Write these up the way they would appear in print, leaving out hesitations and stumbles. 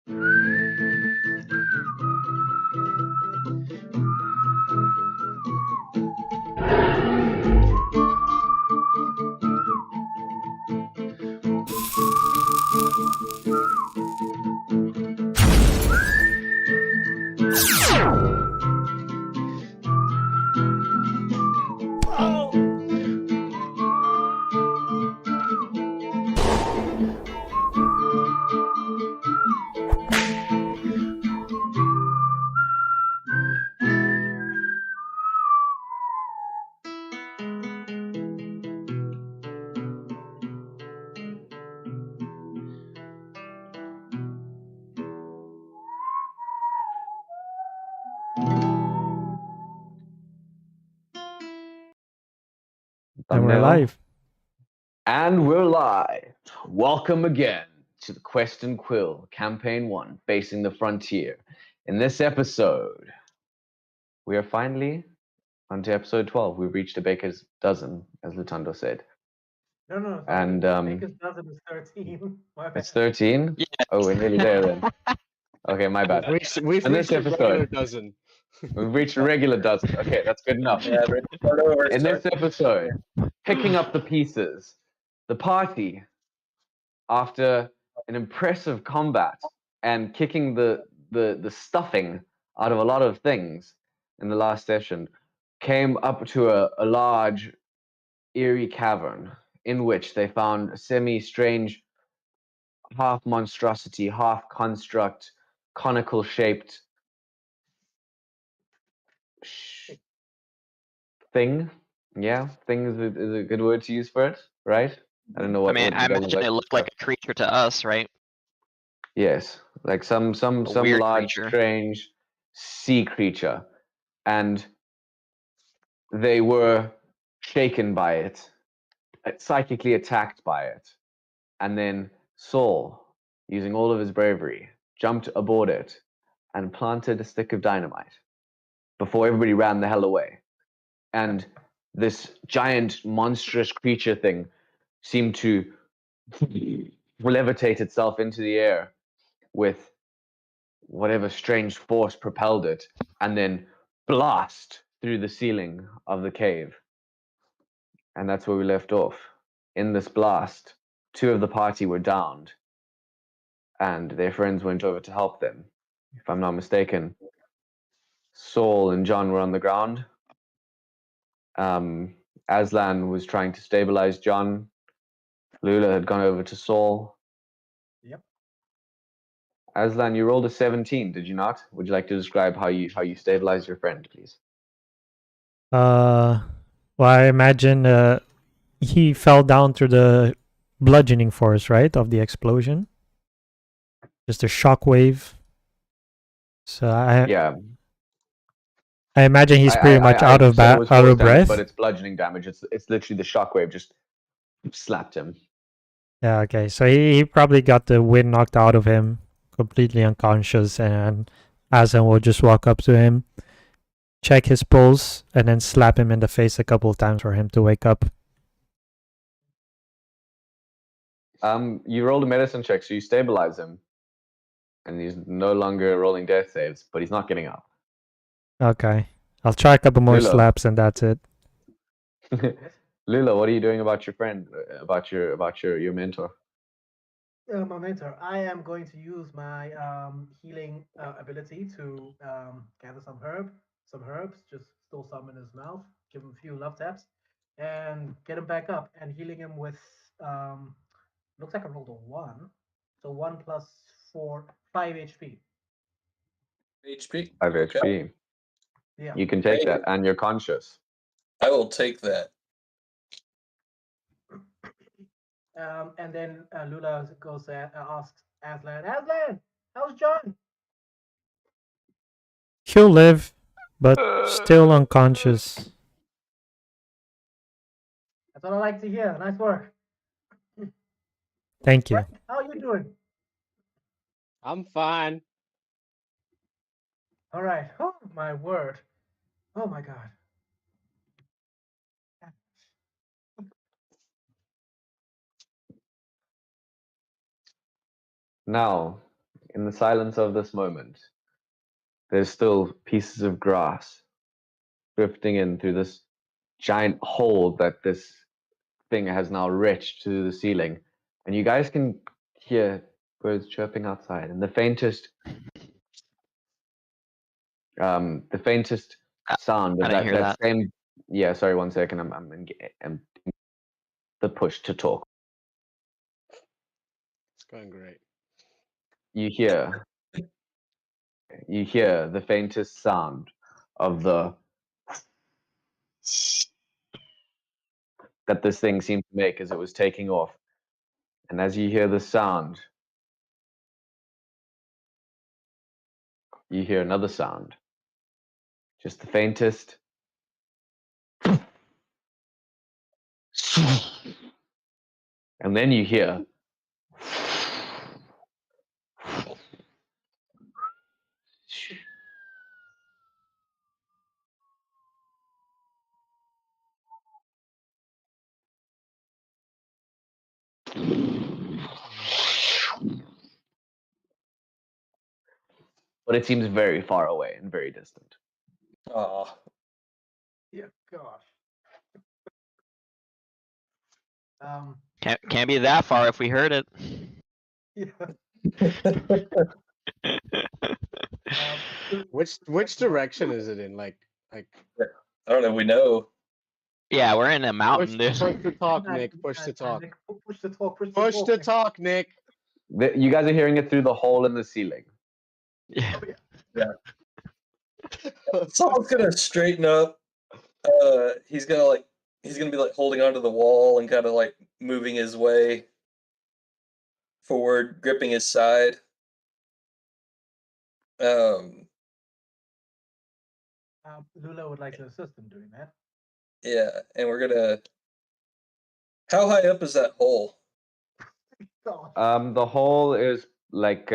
And we're Thumbnail. live. And we're live. Welcome again to the Quest and Quill Campaign 1, Facing the Frontier. In this episode, we are finally onto episode 12. We've reached a baker's dozen, as Lutundo said. No. And Baker's dozen is 13. My bad. it's 13? Yeah. Oh, we're nearly there then. Okay, my bad. We've In this reached a regular episode, dozen. we've reached a regular dozen. Okay, that's good enough. In this episode, picking up the pieces, the party, after an impressive combat and kicking the stuffing out of a lot of things in the last session, came up to a large, eerie cavern in which they found a semi-strange, half monstrosity, half construct, conical shaped thing. Yeah, thing is a good word to use for it, right? I don't know what. I mean, what I you guys imagine it looked like a creature to us, right? Yes, like some weird large, creature. strange sea creature, and they were shaken by it, psychically attacked by it, and then Saul, using all of his bravery, jumped aboard it and planted a stick of dynamite before everybody ran the hell away. And this giant, monstrous creature thing seemed to levitate itself into the air with whatever strange force propelled it, and then blast through the ceiling of the cave. And that's where we left off. In this blast, two of the party were downed, and their friends went over to help them. If I'm not mistaken, Saul and John were on the ground. Aslan was trying to stabilize John. Lula had gone over to Saul. Yep. Aslan, you rolled a 17, did you not? Would you like to describe how you stabilized your friend, please? Well, I imagine he fell down through the bludgeoning force, right, of the explosion. Just a shockwave. So Yeah. I imagine he's pretty much out of said it was out force of damage, breath. but it's bludgeoning damage. It's literally the shockwave just slapped him. Yeah, okay. So he probably got the wind knocked out of him, completely unconscious, and Aslan will just walk up to him, check his pulse, and then slap him in the face a couple of times for him to wake up. You rolled a medicine check, so you stabilize him, and he's no longer rolling death saves, but he's not getting up. Okay. I'll try a couple more Lula. slaps and that's it. Lula, what are you doing about your friend, about your mentor? My mentor, I am going to use my healing ability to gather some herbs, just still some in his mouth, give him a few love taps, and get him back up, and healing him with looks like I rolled a 1, so 1 plus 4, 5 HP. HP. 5 Okay. HP. Yeah. You can take Hey. that, and you're conscious. I will take that. And then Lula goes asks Aslan, how's John? He'll live, but still unconscious. That's what I like to hear. Nice work. Thank you. How are you doing? I'm fine. All right. Oh my word. Oh my god. Now, in the silence of this moment, there's still pieces of grass drifting in through this giant hole that this thing has now reached to the ceiling. And you guys can hear birds chirping outside, and the faintest sound I of didn't hear that. same. Yeah, sorry, 1 second. I'm the push to talk. It's going great. You hear the faintest sound of the that this thing seemed to make as it was taking off. And as you hear the sound, you hear another sound. Just the faintest. And then you hear but it seems very far away and very distant. Aw. Yeah, gosh. Can't be that far if we heard it. Yeah. Which direction is it in? Like I don't know if we know. Yeah, we're in a mountain, push dude. to talk, Nick. Push to talk. Nick, push to talk. Push to talk, Nick. You guys are hearing it through the hole in the ceiling. Yeah. Saul's gonna straighten up. He's gonna be like holding onto the wall and kind of like moving his way forward, gripping his side. Lula would like to assist in doing that. Yeah, and we're gonna. How high up is that hole? Gosh. The hole is like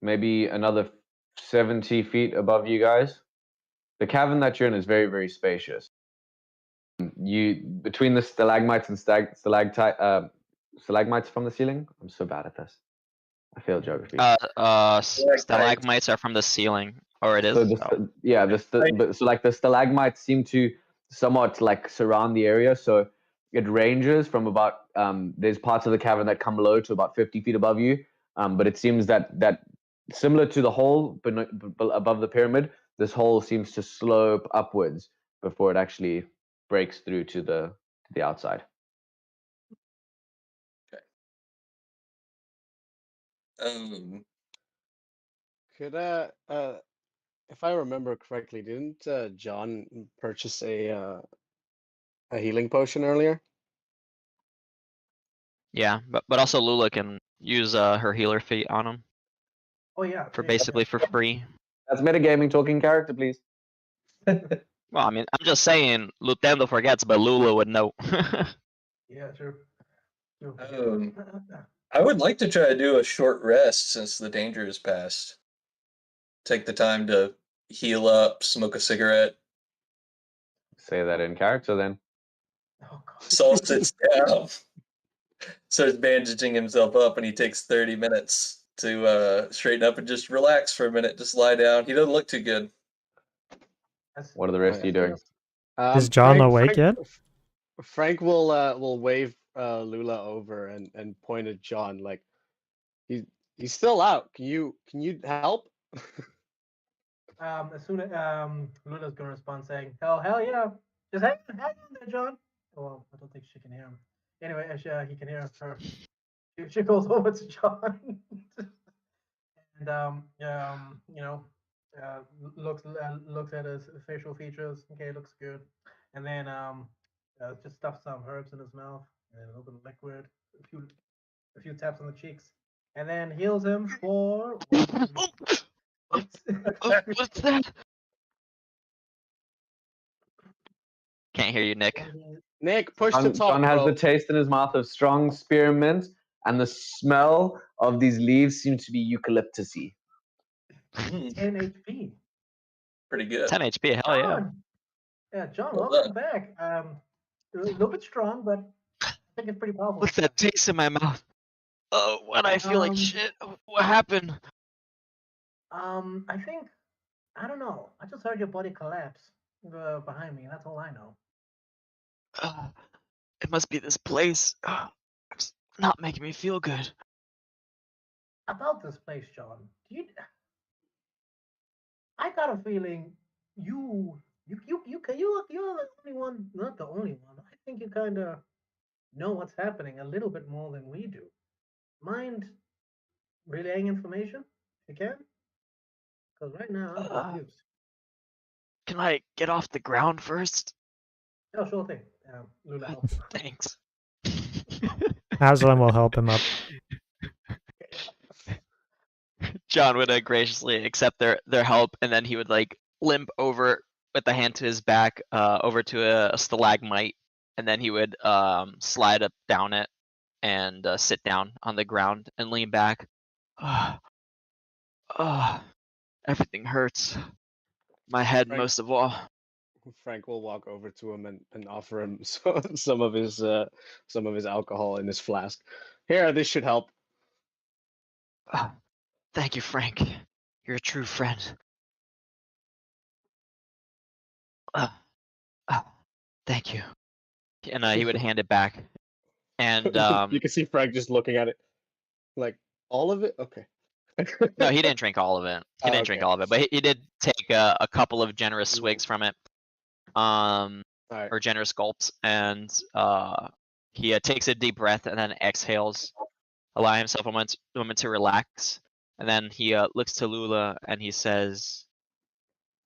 maybe another 70 feet above you guys. The cavern that you're in is very, very spacious. Between the stalagmites and stalagmites from the ceiling. I'm so bad at this. I failed geography. Stalagmites are from the ceiling, or it is. So the stalagmites seem to somewhat like surround the area. So it ranges from about there's parts of the cavern that come low to about 50 feet above you. But it seems that similar to the hole above the pyramid, this hole seems to slope upwards before it actually breaks through to the outside. Could if I remember correctly, didn't John purchase a healing potion earlier? Yeah, but also Lula can use her healer feat on him Oh yeah. for basically for free. That's metagaming. Talking character, please. Well, I mean, I'm just saying, Lutendo forgets, but Lula would know. Yeah, true. I would like to try to do a short rest since the danger is past. Take the time to heal up, smoke a cigarette. Say that in character, then. Oh god. Saul sits down, starts bandaging himself up, and he takes 30 minutes to straighten up and just relax for a minute, just lie down. He doesn't look too good. What are the rest of you doing? Is John awake yet? Frank will wave Lula over and point at John like he's still out. Can you help? As soon as Lula's gonna respond saying, "Oh hell yeah, just hang on there, John." Well, I don't think she can hear him. Anyway, he can hear her. She goes over to John and looks at his facial features. Okay, looks good. And then just stuffs some herbs in his mouth and a little bit of liquid, a few taps on the cheeks, and then heals him for. What's that? Can't hear you, Nick. Nick, push to talk. John has bro. the taste in his mouth of strong spearmint, and the smell of these leaves seems to be eucalyptusy. 10 HP. Pretty good. 10 HP, hell yeah. Yeah, John, Well welcome back. A little bit strong, but I think it's pretty powerful. What's that taste in my mouth? When I feel like Um, shit, what happened? I think I don't know. I just heard your body collapse behind me. That's all I know. Uh, it must be this place. It's not making me feel good. About this place, John. I got a feeling you're the only one, not the only one. I think you kind of know what's happening a little bit more than we do. Mind relaying information if you can? Because right now I'm Uh, confused. can I get off the ground first? Oh, sure thing. Lula, help you. Thanks. Aslan will help him up. John would graciously accept their help, and then he would like limp over with the hand to his back, over to a stalagmite, and then he would slide up down it and sit down on the ground and lean back. Everything hurts. My head Frank, most of all. Frank will walk over to him and offer him some of his alcohol in his flask. Here, this should help. Thank you, Frank. You're a true friend. Uh, Thank you. And he would hand it back. And You can see Frank just looking at it, like all of it. Okay. no, he didn't drink all of it. He Oh, didn't drink okay. all of it, but he did take a couple of generous swigs from it, All right. or generous gulps, and he takes a deep breath and then exhales, allowing himself a moment to relax, and then he looks to Lula and he says,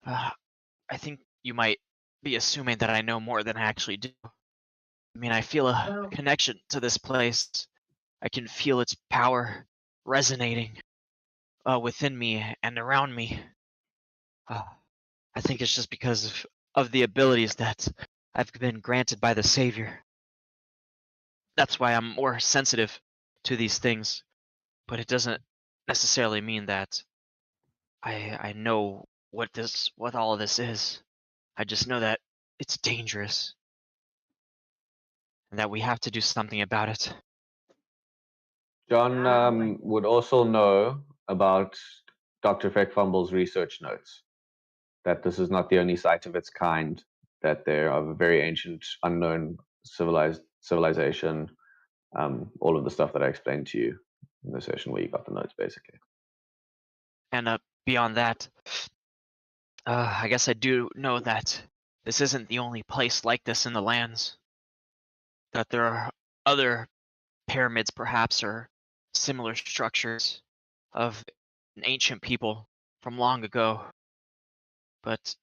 "I think you might be assuming that I know more than I actually do. I mean, I feel a Well, connection to this place. I can feel its power resonating within me and around me. I think it's just because of the abilities that I've been granted by the Savior. That's why I'm more sensitive to these things, but it doesn't necessarily mean that I know what all of this is. I just know that it's dangerous and that we have to do something about it." John I would also know about Dr. Feckfumble's research notes, that this is not the only site of its kind, that they're of a very ancient, unknown civilization, all of the stuff that I explained to you in the session where you got the notes, basically. And beyond that, I guess I do know that this isn't the only place like this in the lands. That there are other pyramids, perhaps, or similar structures of an ancient people from long ago. But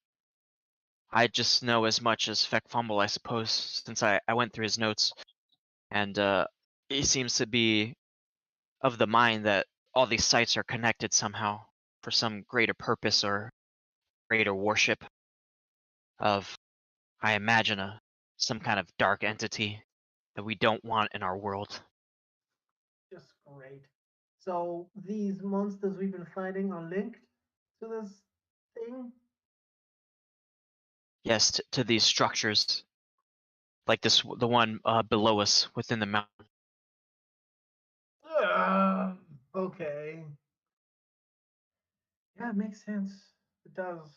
I just know as much as Feckfumble, I suppose, since I went through his notes. And he seems to be of the mind that all these sites are connected somehow for some greater purpose or greater worship of, I imagine, some kind of dark entity that we don't want in our world. just great. So these monsters we've been fighting are linked to this thing. Yes, to these structures, like the one below us within the mountain. Okay. Yeah, it makes sense. It does. I was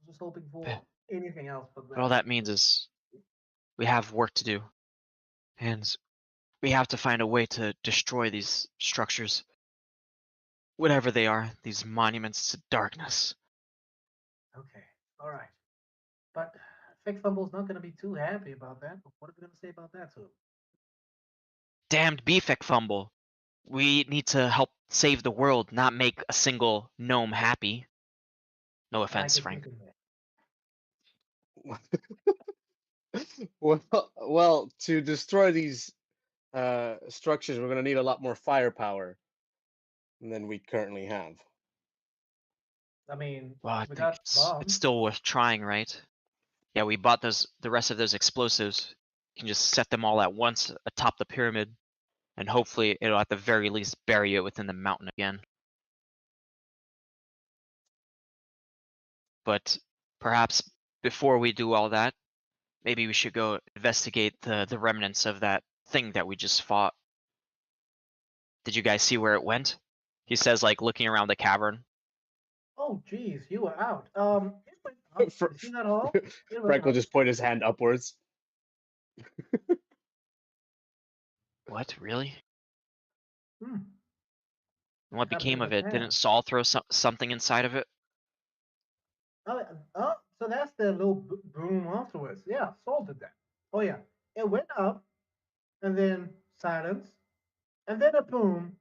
just hoping for anything else but But all that. that means is we have work to do, and we have to find a way to destroy these structures, whatever they are, these monuments to darkness. Okay. All right. But Fix Fumble's not going to be too happy about that. What are we going to say about that to him? Damned Beefek Fumble. We need to help save the world, not make a single gnome happy. No I offense, can Frank. think of that. Well, to destroy these structures, we're gonna need a lot more firepower than we currently have. I mean, Well, I we think got it's bombs. still worth trying, right? Yeah, we bought the rest of those explosives. You can just set them all at once atop the pyramid, and hopefully it'll at the very least bury it within the mountain again. But perhaps before we do all that, maybe we should go investigate the remnants of that thing that we just fought. Did you guys see where it went? He says, like, looking around the cavern. Oh, geez, you were out. It went up. Fr- You see that hole? It went Frank will up. just point his hand upwards. What? Really? Hmm. And what Happened in became the of it? past. Didn't Saul throw something inside of it? Oh, so that's the little boom afterwards. Yeah, Saul did that. Oh yeah, it went up, and then silence, and then a boom,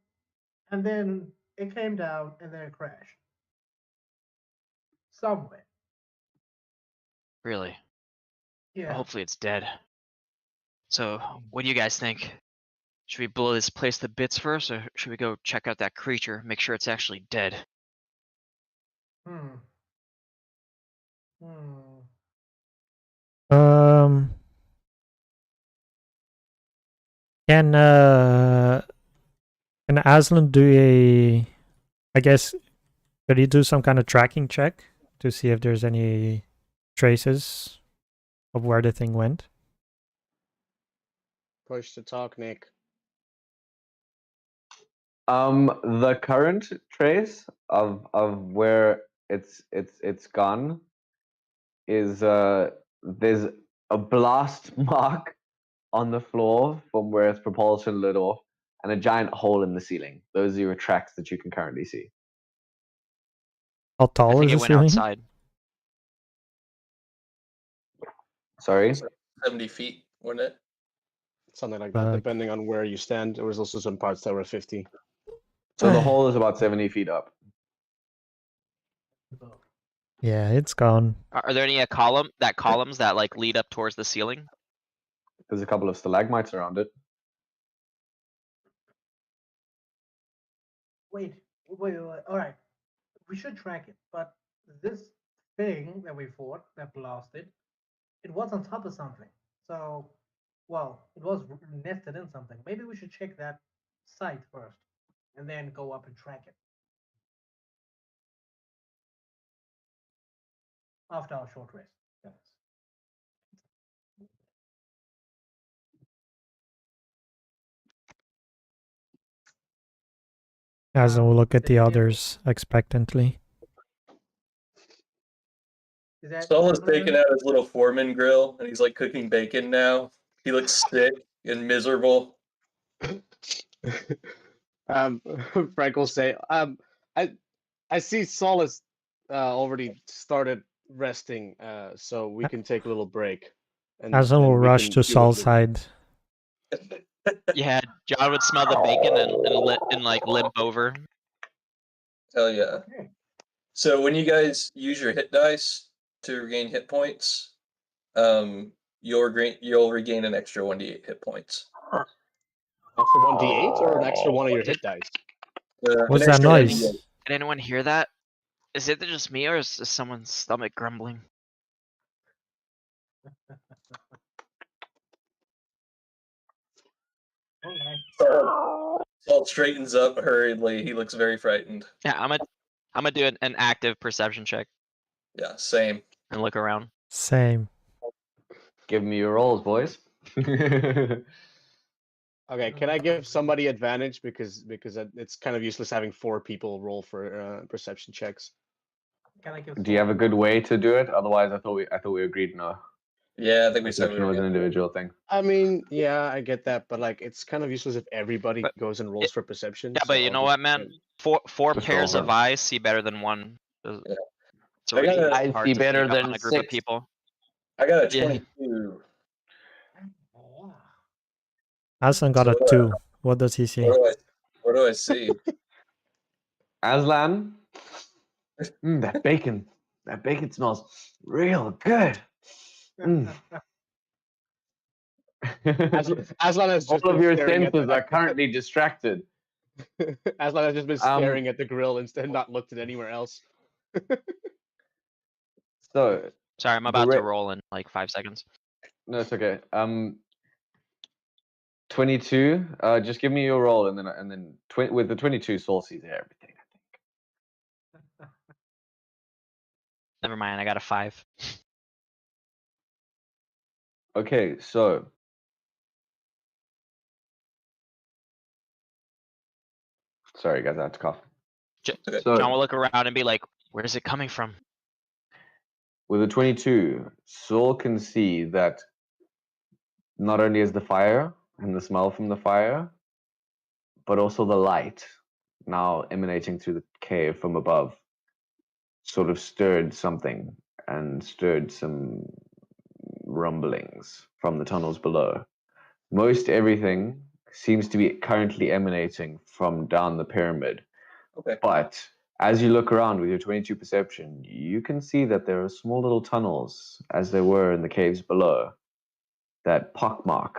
and then it came down, and then it crashed somewhere. Really? Well, Yeah. hopefully it's dead. So, what do you guys think? Should we blow this place to bits first, or should we go check out that creature, make sure it's actually dead? Hmm. Hmm. Um, can Aslan do a? I guess could he do some kind of tracking check to see if there's any traces of where the thing went? Push to talk, Nick. The current trace of where it's gone is there's a blast mark on the floor from where its propulsion lit off, and a giant hole in the ceiling. Those are your tracks that you can currently see. How I tall think is it the went ceiling? outside. Sorry. 70 feet, wasn't it? Something like that, Fuck. depending on where you stand. There was also some parts that were 50. So the hole is about 70 feet up. Yeah, it's gone. Are there any columns that like lead up towards the ceiling? There's a couple of stalagmites around it. Wait. All right. We should track it, but this thing that we fought that blasted, it was on top of something. So, well, it was nested in something. Maybe we should check that site first, and then go up and track it after our short rest. Yes. Aslan will look at the Did you- others expectantly. Is that Saul has Aslan? taken out his little foreman grill and he's like cooking bacon now. He looks sick and miserable. Frank will say, I see Saul has already started resting, so we can take a little break. And Aslan will we rush can to do what Saul's we- side. Yeah, John would smell the bacon and like limp over. Hell yeah. Okay. So when you guys use your hit dice to regain hit points, you'll regain an extra 1d8 hit points. Extra 1d8 or an extra one of your hit dice? What's An that extra noise? 1d8. Did anyone hear that? Is it just me, or is someone's stomach grumbling? All right. Saul straightens up hurriedly. He looks very frightened. Yeah, I'm gonna do an active perception check Yeah, same. and look around. Same. Give me your rolls, boys. Okay, can I give somebody advantage because it's kind of useless having 4 people roll for perception checks. Can I give Do you have a Saul good way to do it? Otherwise, I thought we agreed no. Yeah, I think we said we Perception were was an gonna- individual thing. I mean, yeah, I get that, but like it's kind of useless if everybody But goes and rolls for perception. Yeah, so but you I'll know just- what, man? Four Just pairs roll of them. eyes see better than one. Yeah. It's I already gotta- I hard see to better sneak up than on a group of 6. people. I got a Yeah. 22. Oh, Aslan got So, a 2. What does he see? What do I see? Aslan, that bacon smells real good. Mm. Aslan has just All of been your staring at senses the- are currently distracted. Aslan has just been staring at the grill instead, not looked at anywhere else. So Sorry, I'm about to roll in like 5 seconds. no, it's okay. 22. Just give me your roll, and then with the 22, Saul sees everything. Never mind, I got a 5. Okay, so Sorry, guys, I had to cough. Okay. So, John will look around and be like, "Where's it coming from?" with a 22, Saul can see that not only is the fire and the smell from the fire, but also the light now emanating through the cave from above sort of stirred something and stirred some rumblings from the tunnels below. Most everything seems to be currently emanating from down the pyramid. Okay. But as you look around with your 22 perception, you can see that there are small little tunnels, as there were in the caves below, that pockmark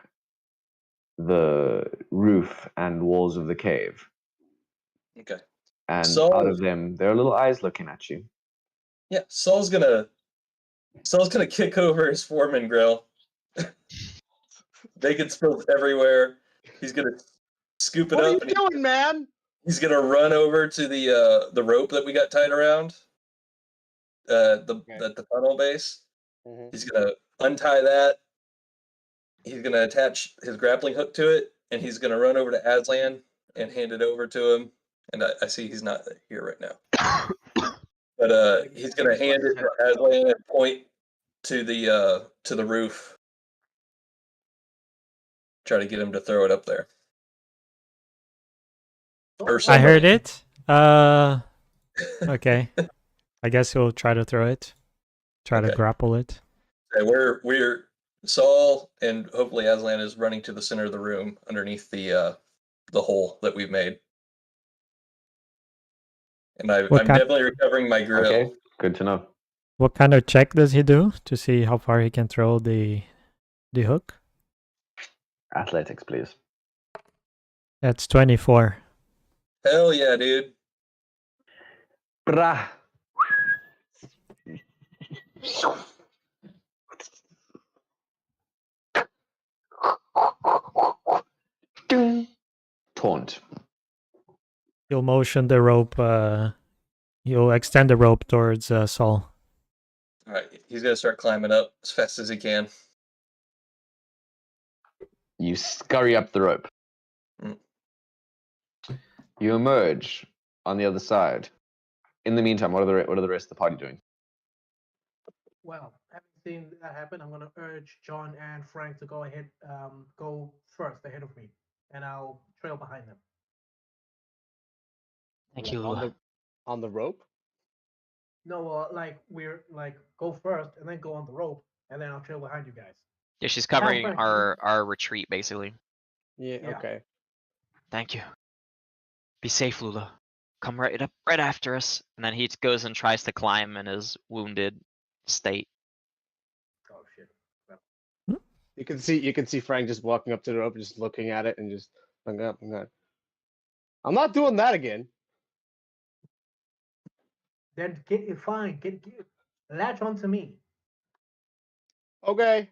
the roof and walls of the cave. Okay. And So- out of them, there are little eyes looking at you. Yeah, Saul's gonna kick over his foreman grill. Bacon spills everywhere. He's gonna scoop it What are up you and doing, man? he's gonna run over to the rope that we got tied around the tunnel base. Mhm. He's gonna untie that. He's gonna attach his grappling hook to it, and he's gonna run over to Aslan and hand it over to him. And I see he's not here right now. But he's gonna hand it to Aslan and point to the roof. Try to get him to throw it up there. Or I somebody. heard it. Okay. I guess he'll try to throw it. Try to Okay. grapple it. Okay, we're Saul and hopefully Aslan is running to the center of the room underneath the hole that we've made. And I'm What kind- definitely recovering my grill. Okay, good to know. What kind of check does he do to see how far he can throw the hook? Athletics, please. That's 24. Hell yeah, dude. Brah. Taunt. You'll motion the rope. You'll extend the rope towards Saul. All right, he's gonna start climbing up as fast as he can. You scurry up the rope. Mm. You emerge on the other side. In the meantime, what are the rest of the party doing? Well, having seen that happen, I'm gonna urge John and Frank to go ahead, go first ahead of me, and I'll trail behind them. Thank Like, you, Lula. on the rope. No, like we're like go first and then go on the rope, and then I'll trail behind you guys. Yeah, she's covering Frank, our retreat basically. Yeah. Yeah. Okay. Thank you. Be safe, Lula. Come right after us. And then he goes and tries to climb in his wounded state. Oh shit. You can see Frank just walking up to the rope, just looking at it, and just hung up. I'm not doing that again. Then get it fine. Get latch onto me. Okay.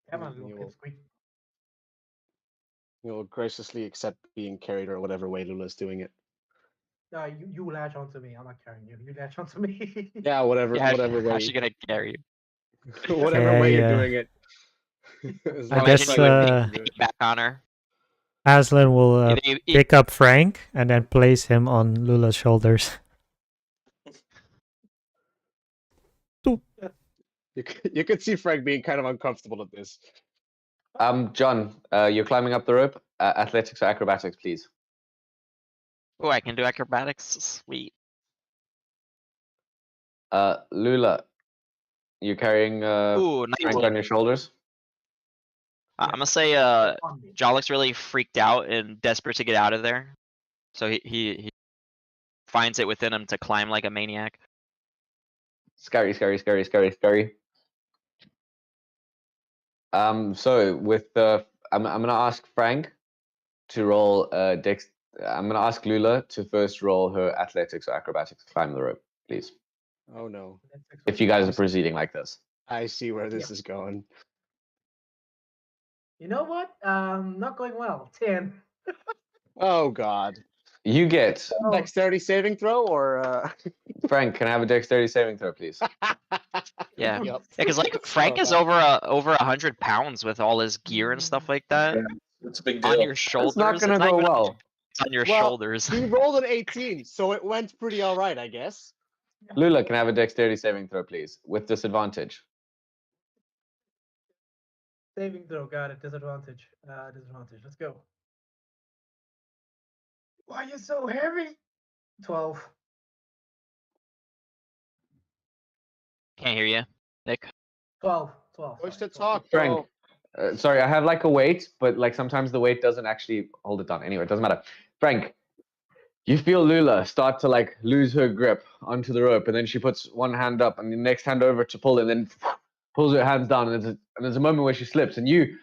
Come on, You little will- pipsqueak. You'll graciously accept being carried or whatever way Lula's doing it. No, you latch onto me. I'm not carrying you. You latch onto me. Yeah, whatever Yeah, whatever way how's she gonna carry you? whatever way you're Okay, doing it. As I long guess, as Imagine you Frank would can do it. back on her. Aslan will Either you- pick up Frank and then place him on Lula's shoulders. You could see Frank being kind of uncomfortable at this. John, you're climbing up the rope. Athletics or acrobatics, please. Oh, I can do acrobatics. Sweet. Lula, you're carrying Ooh, Frank 19. on your shoulders. I'm gonna say On me. John looks really freaked out and desperate to get out of there. So he finds it within him to climb like a maniac. Scary. So with I'm gonna ask Frank to roll dex. I'm gonna ask Lula to first roll her athletics or acrobatics to climb the rope, please. Oh no. If you guys are proceeding like this. I see where this is going. You know what? Not going well. 10. Oh god. You get Dexterity saving throw or Frank. Can I have a dexterity saving throw, please? Yeah. Yep. Yeah, because like Frank Oh, is God. over 100 pounds with all his gear and stuff like that. It's a big On deal. your shoulders. It's not gonna it's go even- well. on your Well, shoulders. He rolled an 18, so it went pretty all right, I guess. Lula, can I have a dexterity saving throw, please, with disadvantage? Saving throw, got it. Disadvantage. Disadvantage. Let's go. Why are you so heavy? 12. Can't hear you, Nick. 12. 12. Push sorry, to 12. talk, Frank. bro. Sorry, I have like a weight, but like sometimes the weight doesn't actually hold it down. Anyway, it doesn't matter. Frank, you feel Lula start to like lose her grip onto the rope, and then she puts one hand up and the next hand over to pull, and then pulls her hands down, and there's a moment where she slips, and you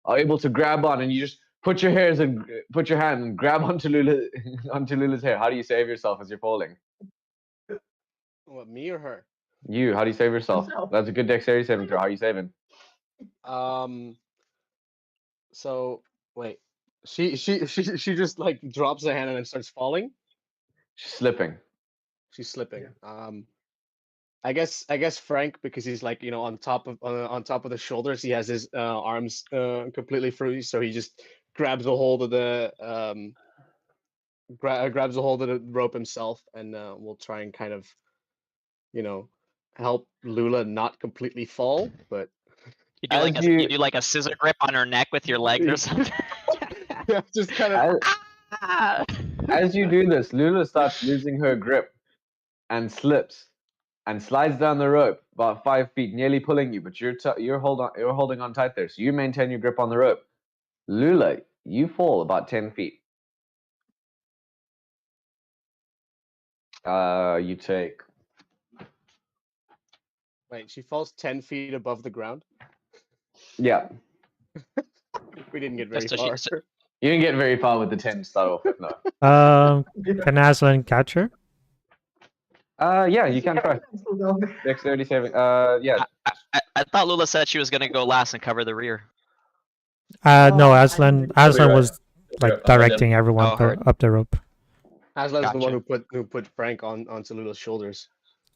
are able to grab on, and you just put your hand and grab onto Lula's hair. How do you save yourself as you're falling? What, me or her? You, how do you save yourself? Himself. That's a good dexterity saving throw. How are you saving? So wait, she just like drops her hand and then starts falling. She's slipping. She's slipping. I guess Frank, because he's like on top of the shoulders, he has his arms completely free, so he just grabs a hold of the grabs a hold of the rope himself, and we'll try and kind of help Lula not completely fall, but You do like you do like a scissor grip on her neck with your legs or something. yeah, just kind of. As you do this, Lula starts losing her grip and slips and slides down the rope about 5 feet, nearly pulling you, but you're holding on tight there. So you maintain your grip on the rope. Lula, you fall about 10 feet. You take. Wait, she falls 10 feet above the ground. Yeah. We didn't get very So far. You didn't get very far with the 10 to start off with, no. Can Aslan catch her? Yeah, you can try. Dexterity saving. Yeah. I thought Lula said she was gonna go last and cover the rear. No, I Aslan. didn't- Aslan was Yeah, like directing everyone Oh, her. up the rope. Aslan's the one Gotcha. who put Frank onto Lula's shoulders.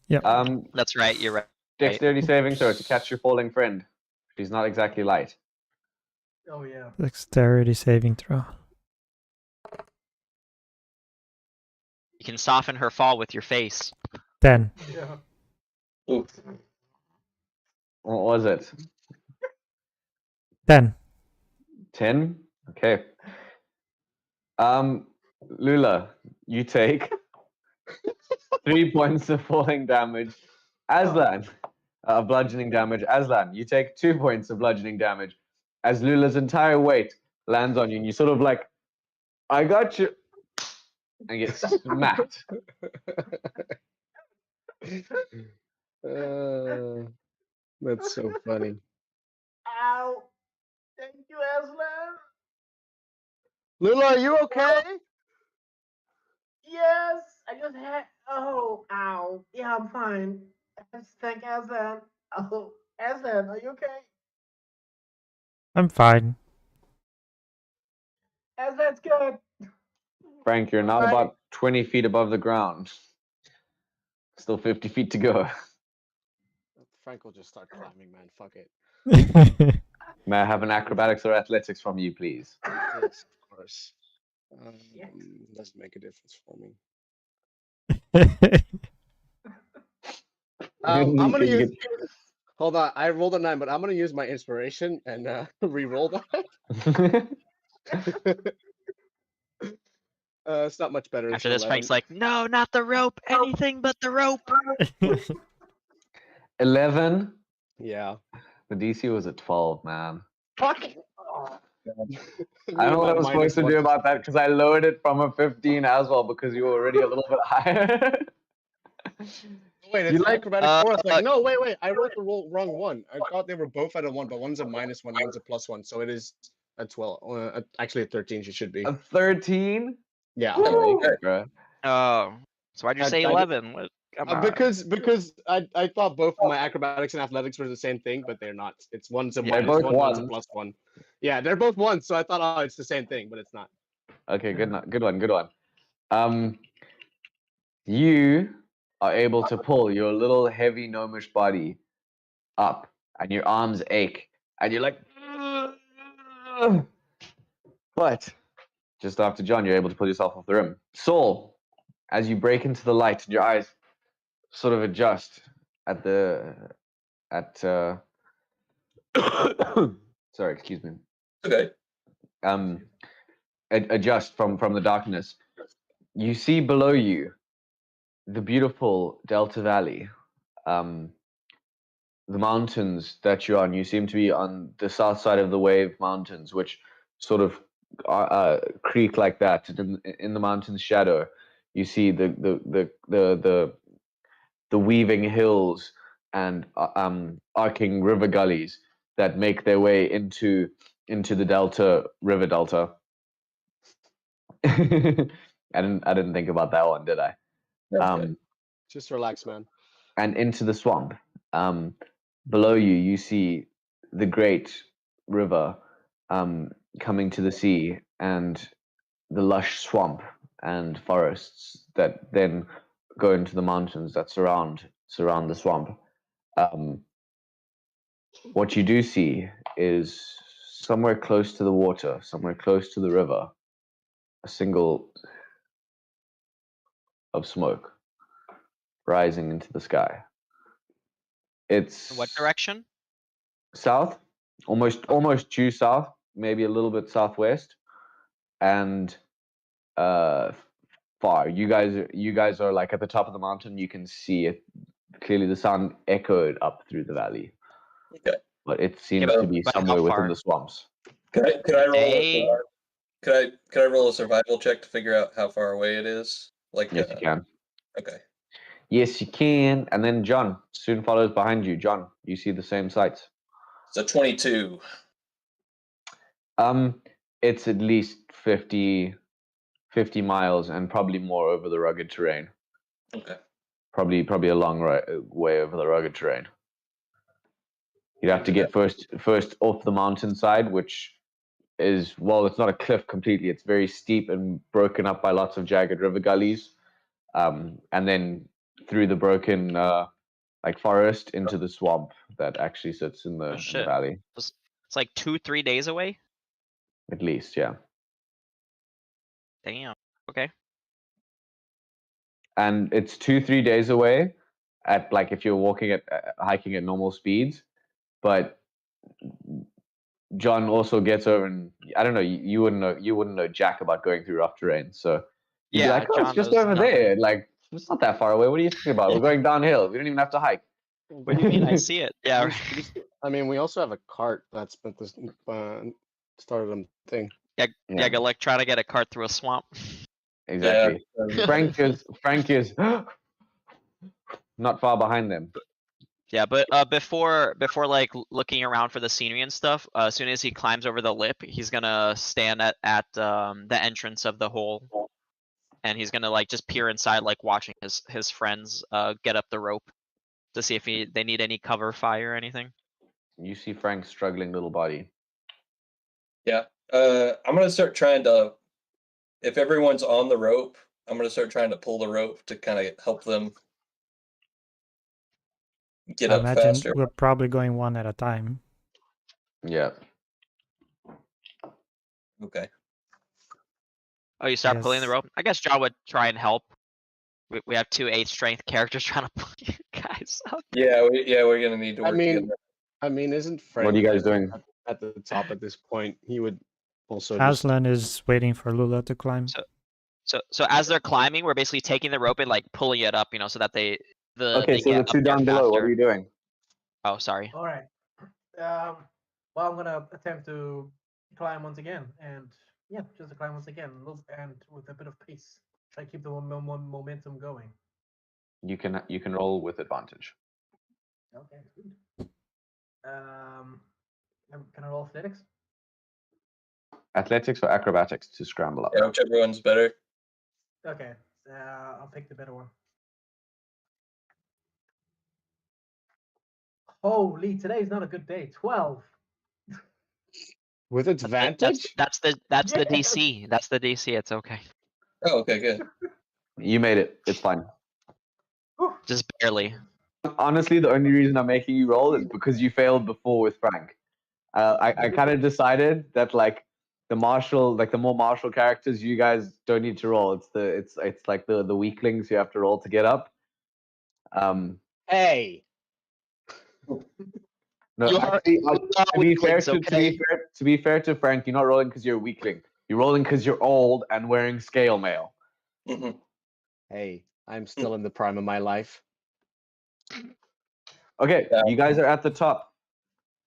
That's right. You're right. Dexterity saving throw to catch your falling friend. She's not exactly light. Oh yeah. Dexterity saving throw. You can soften her fall with your face. 10. Yeah. Ooh. What was it? 10. 10? Okay. Lula, you take 3 points of falling damage. Aslan, bludgeoning damage. Aslan, you take 2 points of bludgeoning damage as Lula's entire weight lands on you, and you sort of like, I got you, and get smacked. That's so funny. Ow! Thank you, Aslan. Lula, are you okay? Yes, I just had. Oh, ow. Yeah, I'm fine. Thank Aslan. Oh, Aslan, are you okay? I'm fine. Aslan's good. Frank, you're now about 20 feet above the ground. Still 50 feet to go. Frank will just start climbing, man. Fuck it. May I have an acrobatics or athletics from you, please? Yes, of course. Doesn't make a difference for me. I'm gonna use. Hold on, I rolled a 9, but I'm gonna use my inspiration and re-roll that. It's not much better. After it's this, 11. Frank's like, "No, not the rope. Anything but the rope." 11. Yeah. The DC was at 12, man. Fuck. I don't know what I was supposed to do about that because I lowered it from a 15 as well because you were already a little bit higher. Wait, You it's like- acrobatics 4. It's like, no, wait. I rolled the wrong one. I thought they were both at a 1, but one's a -1, one's a +1. So it is a 12. Actually, a 13 she should be. A 13? Yeah. Bro. Oh, so why'd you say I- 11? What? Come on. Because I thought both my acrobatics and athletics were the same thing, but they're not. It's one's a Yeah, -1, both one's a ones. +1. Yeah, they're both 1, so I thought, oh, it's the same thing, but it's not. Okay, good one. You are able to pull your little heavy gnomish body up, and your arms ache, and you're like, but Just after John, you're able to pull yourself off the rim. Saul, as you break into the light, and your eyes sort of adjust at sorry, excuse me. Okay. Adjust from the darkness. You see below you the beautiful Delta Valley. The mountains that you're on, you seem to be on the south side of the Wave Mountains, which sort of creak like that. In the mountain's shadow, you see the weaving hills and arcing river gullies that make their way into the Delta River Delta. I didn't think about that one, did I? That's good. Just relax, man. And into the swamp. Below you, you see the great river coming to the sea, and the lush swamp and forests that then go into the mountains that surround the swamp. What you do see is somewhere close to the water, somewhere close to the river, a single of smoke rising into the sky. It's What direction? south, almost due south, maybe a little bit southwest, and far. You guys are like at the top of the mountain. You can see it clearly. The sound echoed up through the valley. Okay. But it seems to be But how somewhere within far? the swamps. Could I roll? Hey. Could I roll a survival check to figure out how far away it is? Like Yes, you can. Okay. Yes, you can. And then John soon follows behind you. John, you see the same sights. So 22. It's at least 50 miles and probably more over the rugged terrain. Okay. Probably a long way over the rugged terrain. You'd have to get first off the mountainside, which is, well, it's not a cliff completely. It's very steep and broken up by lots of jagged river gullies, and then through the broken like forest into the swamp that actually sits in the shit. valley. It's like 2-3 days away. At least, yeah. Damn. Okay. And it's 2-3 days away at, like, if you're hiking at normal speeds, but John also gets over, and I don't know, you wouldn't know jack about going through rough terrain, so you'd be like, oh, John it's just knows over nothing. there, like it's not that far away. What are you talking about? We're going downhill. We don't even have to hike. What do you mean? I see it. Yeah. I mean, we also have a cart that's been this started a thing. Yeah. Go like try to get a cart through a swamp. Exactly. Yeah. Frank is not far behind them. Yeah, but before like looking around for the scenery and stuff, as soon as he climbs over the lip, he's gonna stand at the entrance of the hole, and he's gonna like just peer inside, like watching his friends get up the rope to see if they need any cover fire or anything. You see Frank's struggling little body. Yeah. I'm gonna start trying to. If everyone's on the rope, I'm gonna start trying to pull the rope to kind of help them get I up imagine faster. we're probably going one at a time. Yeah. Okay. Oh, you start pulling the Yes. rope? I guess John would try and help. We have 2 8 strength characters trying to pull you guys up. Yeah. We're gonna need to work together. I mean, isn't Frank? What are you guys doing? At the top at this point? He would also. Aslan is waiting for Lula to climb. So as they're climbing, we're basically taking the rope and like pulling it up, so that they Okay, so get the up two there down below, what faster. are you doing? Oh, sorry. All right. Well, I'm gonna attempt to climb once again, and yeah, just to climb once again, and with a bit of pace, try to keep the momentum going. You can roll with advantage. Okay, sweet. Can I roll athletics? Athletics or acrobatics to scramble up. Yeah, whichever one's better. Okay, I'll pick the better one. Holy, today's not a good day. 12. With advantage. That's the Yes. DC. That's the DC. It's okay. Oh, okay, good. You made it. It's fine. Whew. Just barely. Honestly, the only reason I'm making you roll is because you failed before with Frank. I kind of decided that, like, the martial, like the more martial characters, you guys don't need to roll. It's like the weaklings you have to roll to get up. Hey, No, You are- actually, you are to be fair weaklings, okay? to be fair to Frank, you're not rolling because you're a weakling. You're rolling because you're old and wearing scale mail. Mhm. hey, I'm still in the prime of my life. Okay, Yeah. you guys are at the top.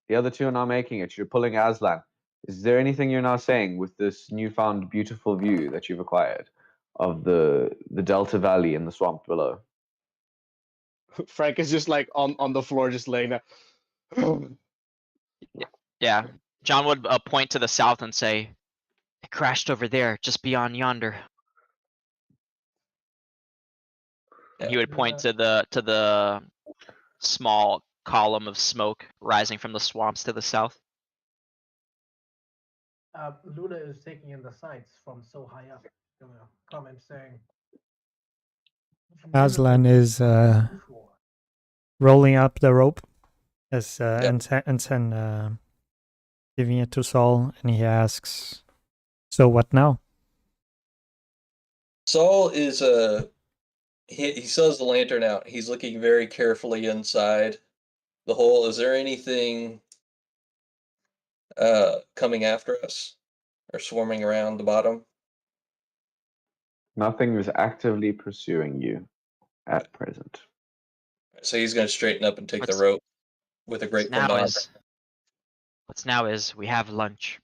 The other two are now making it. You're pulling Aslan. Is there anything you're now saying with this newfound beautiful view that you've acquired of the Delta Valley and the swamp below? Frank is just like on the floor, just laying there. Yeah. John would point to the south and say, "It crashed over there, just beyond yonder." And he would point to the small column of smoke rising from the swamps to the south. Luna is taking in the sights from so high up. Comment saying. Aslan is Before. rolling up the rope as Yep. Ensign giving it to Saul, and he asks, "So what now?" Saul is he still has the lantern out. He's looking very carefully inside the hole. Is there anything coming after us or swarming around the bottom? Nothing is actively pursuing you at present. So he's going to straighten up and take the What's- rope with a What's grateful now nod. is we have lunch.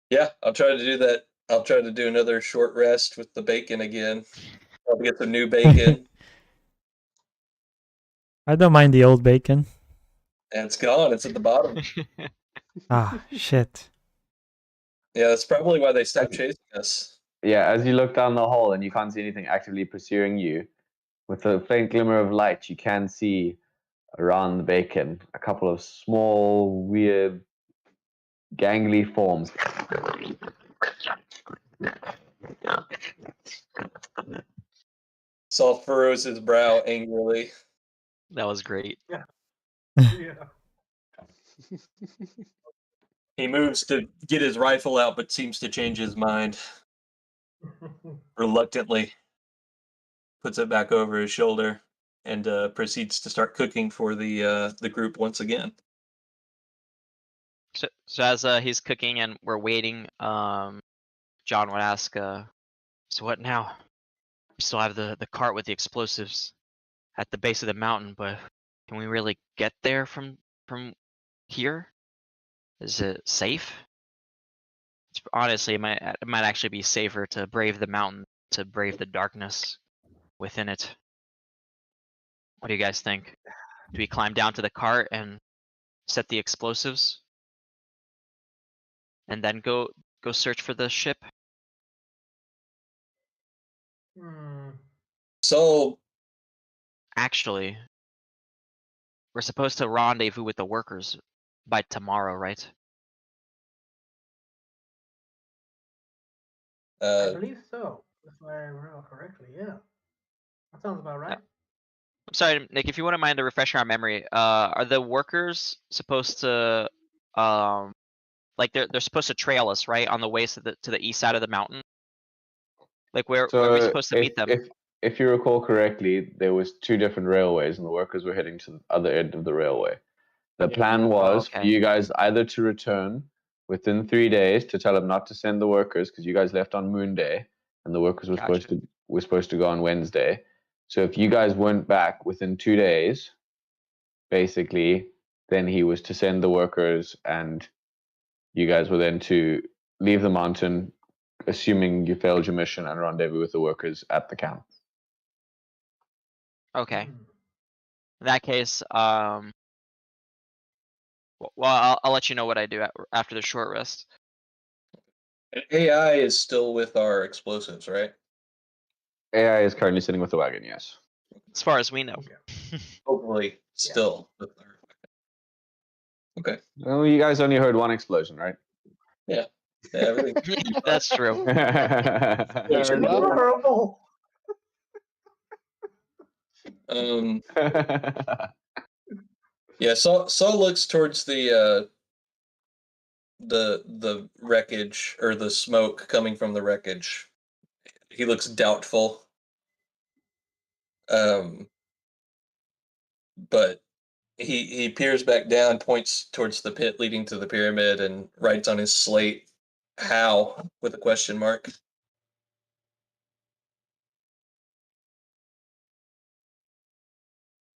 Yeah, I'll try to do that. I'll try to do another short rest with the bacon again. Probably get some new bacon. I don't mind the old bacon. And it's gone. It's at the bottom. Ah, shit. Yeah, that's probably why they stopped chasing us. Yeah, as you look down the hole and you can't see anything actively pursuing you, with a faint glimmer of light, you can see around the bacon a couple of small, weird, gangly forms. Saul furrows his brow angrily. That was great. Yeah. He moves to get his rifle out, but seems to change his mind reluctantly. Puts it back over his shoulder and proceeds to start cooking for the group once again. So as he's cooking and we're waiting, John would ask, "So what now? We still have the cart with the explosives at the base of the mountain, but can we really get there from here? Is it safe?" Honestly, it might actually be safer to brave the mountain, to brave the darkness within it. What do you guys think? Do we climb down to the cart and set the explosives, and then go search for the ship? So Actually, we're supposed to rendezvous with the workers by tomorrow, right? I believe so. If I remember correctly, yeah. That sounds about right. I'm sorry, Nick, if you wouldn't mind to refresh our memory, are the workers supposed to, like they're supposed to trail us, right, on the way to the east side of the mountain? Like where are we supposed to meet them? If you recall correctly, there was two different railways, and the workers were heading to the other end of the railway. The plan was for okay. you guys either to return within 3 days to tell them not to send the workers because you guys left on Moon Day, and the workers were supposed to go on Wednesday. So if you guys weren't back within 2 days, basically, then he was to send the workers, and you guys were then to leave the mountain, assuming you failed your mission, and rendezvous with the workers at the camp. Okay. Hmm. In that case, well, I'll let you know what I do after the short rest. AI is still with our explosives, right? AI is currently sitting with the wagon, yes. As far as we know. Hopefully, still with our. Okay. Well, you guys only heard one explosion, right? Yeah. Everything. That's true. Fair enough. Horrible. Yeah. Saul looks towards the the wreckage or the smoke coming from the wreckage. He looks doubtful. But he peers back down, points towards the pit leading to the pyramid, and writes on his slate, "How?" with a question mark.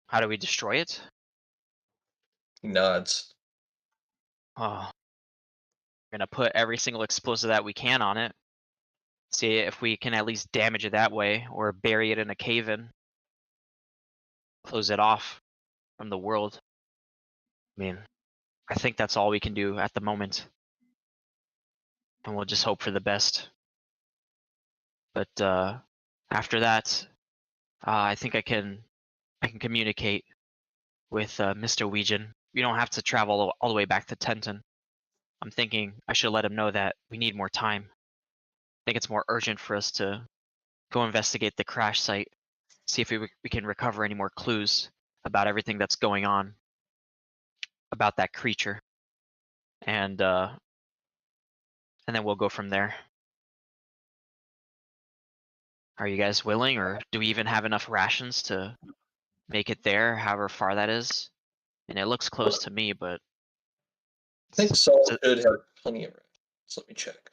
How do we destroy it? He nods. Oh, we're gonna put every single explosive that we can on it. See if we can at least damage it that way, or bury it in a cave-in. Close it off from the world. I mean, I think that's all we can do at the moment. And we'll just hope for the best. But after that, I think I can communicate with Mr. Ouijan. We don't have to travel all the way back to Tenton. I'm thinking I should let him know that we need more time. I think it's more urgent for us to go investigate the crash site, see if we can recover any more clues about everything that's going on about that creature, and then we'll go from there. Are you guys willing, or do we even have enough rations to make it there, however far that is? And it looks close to me, but I think Saul should have plenty of rations. Let me check.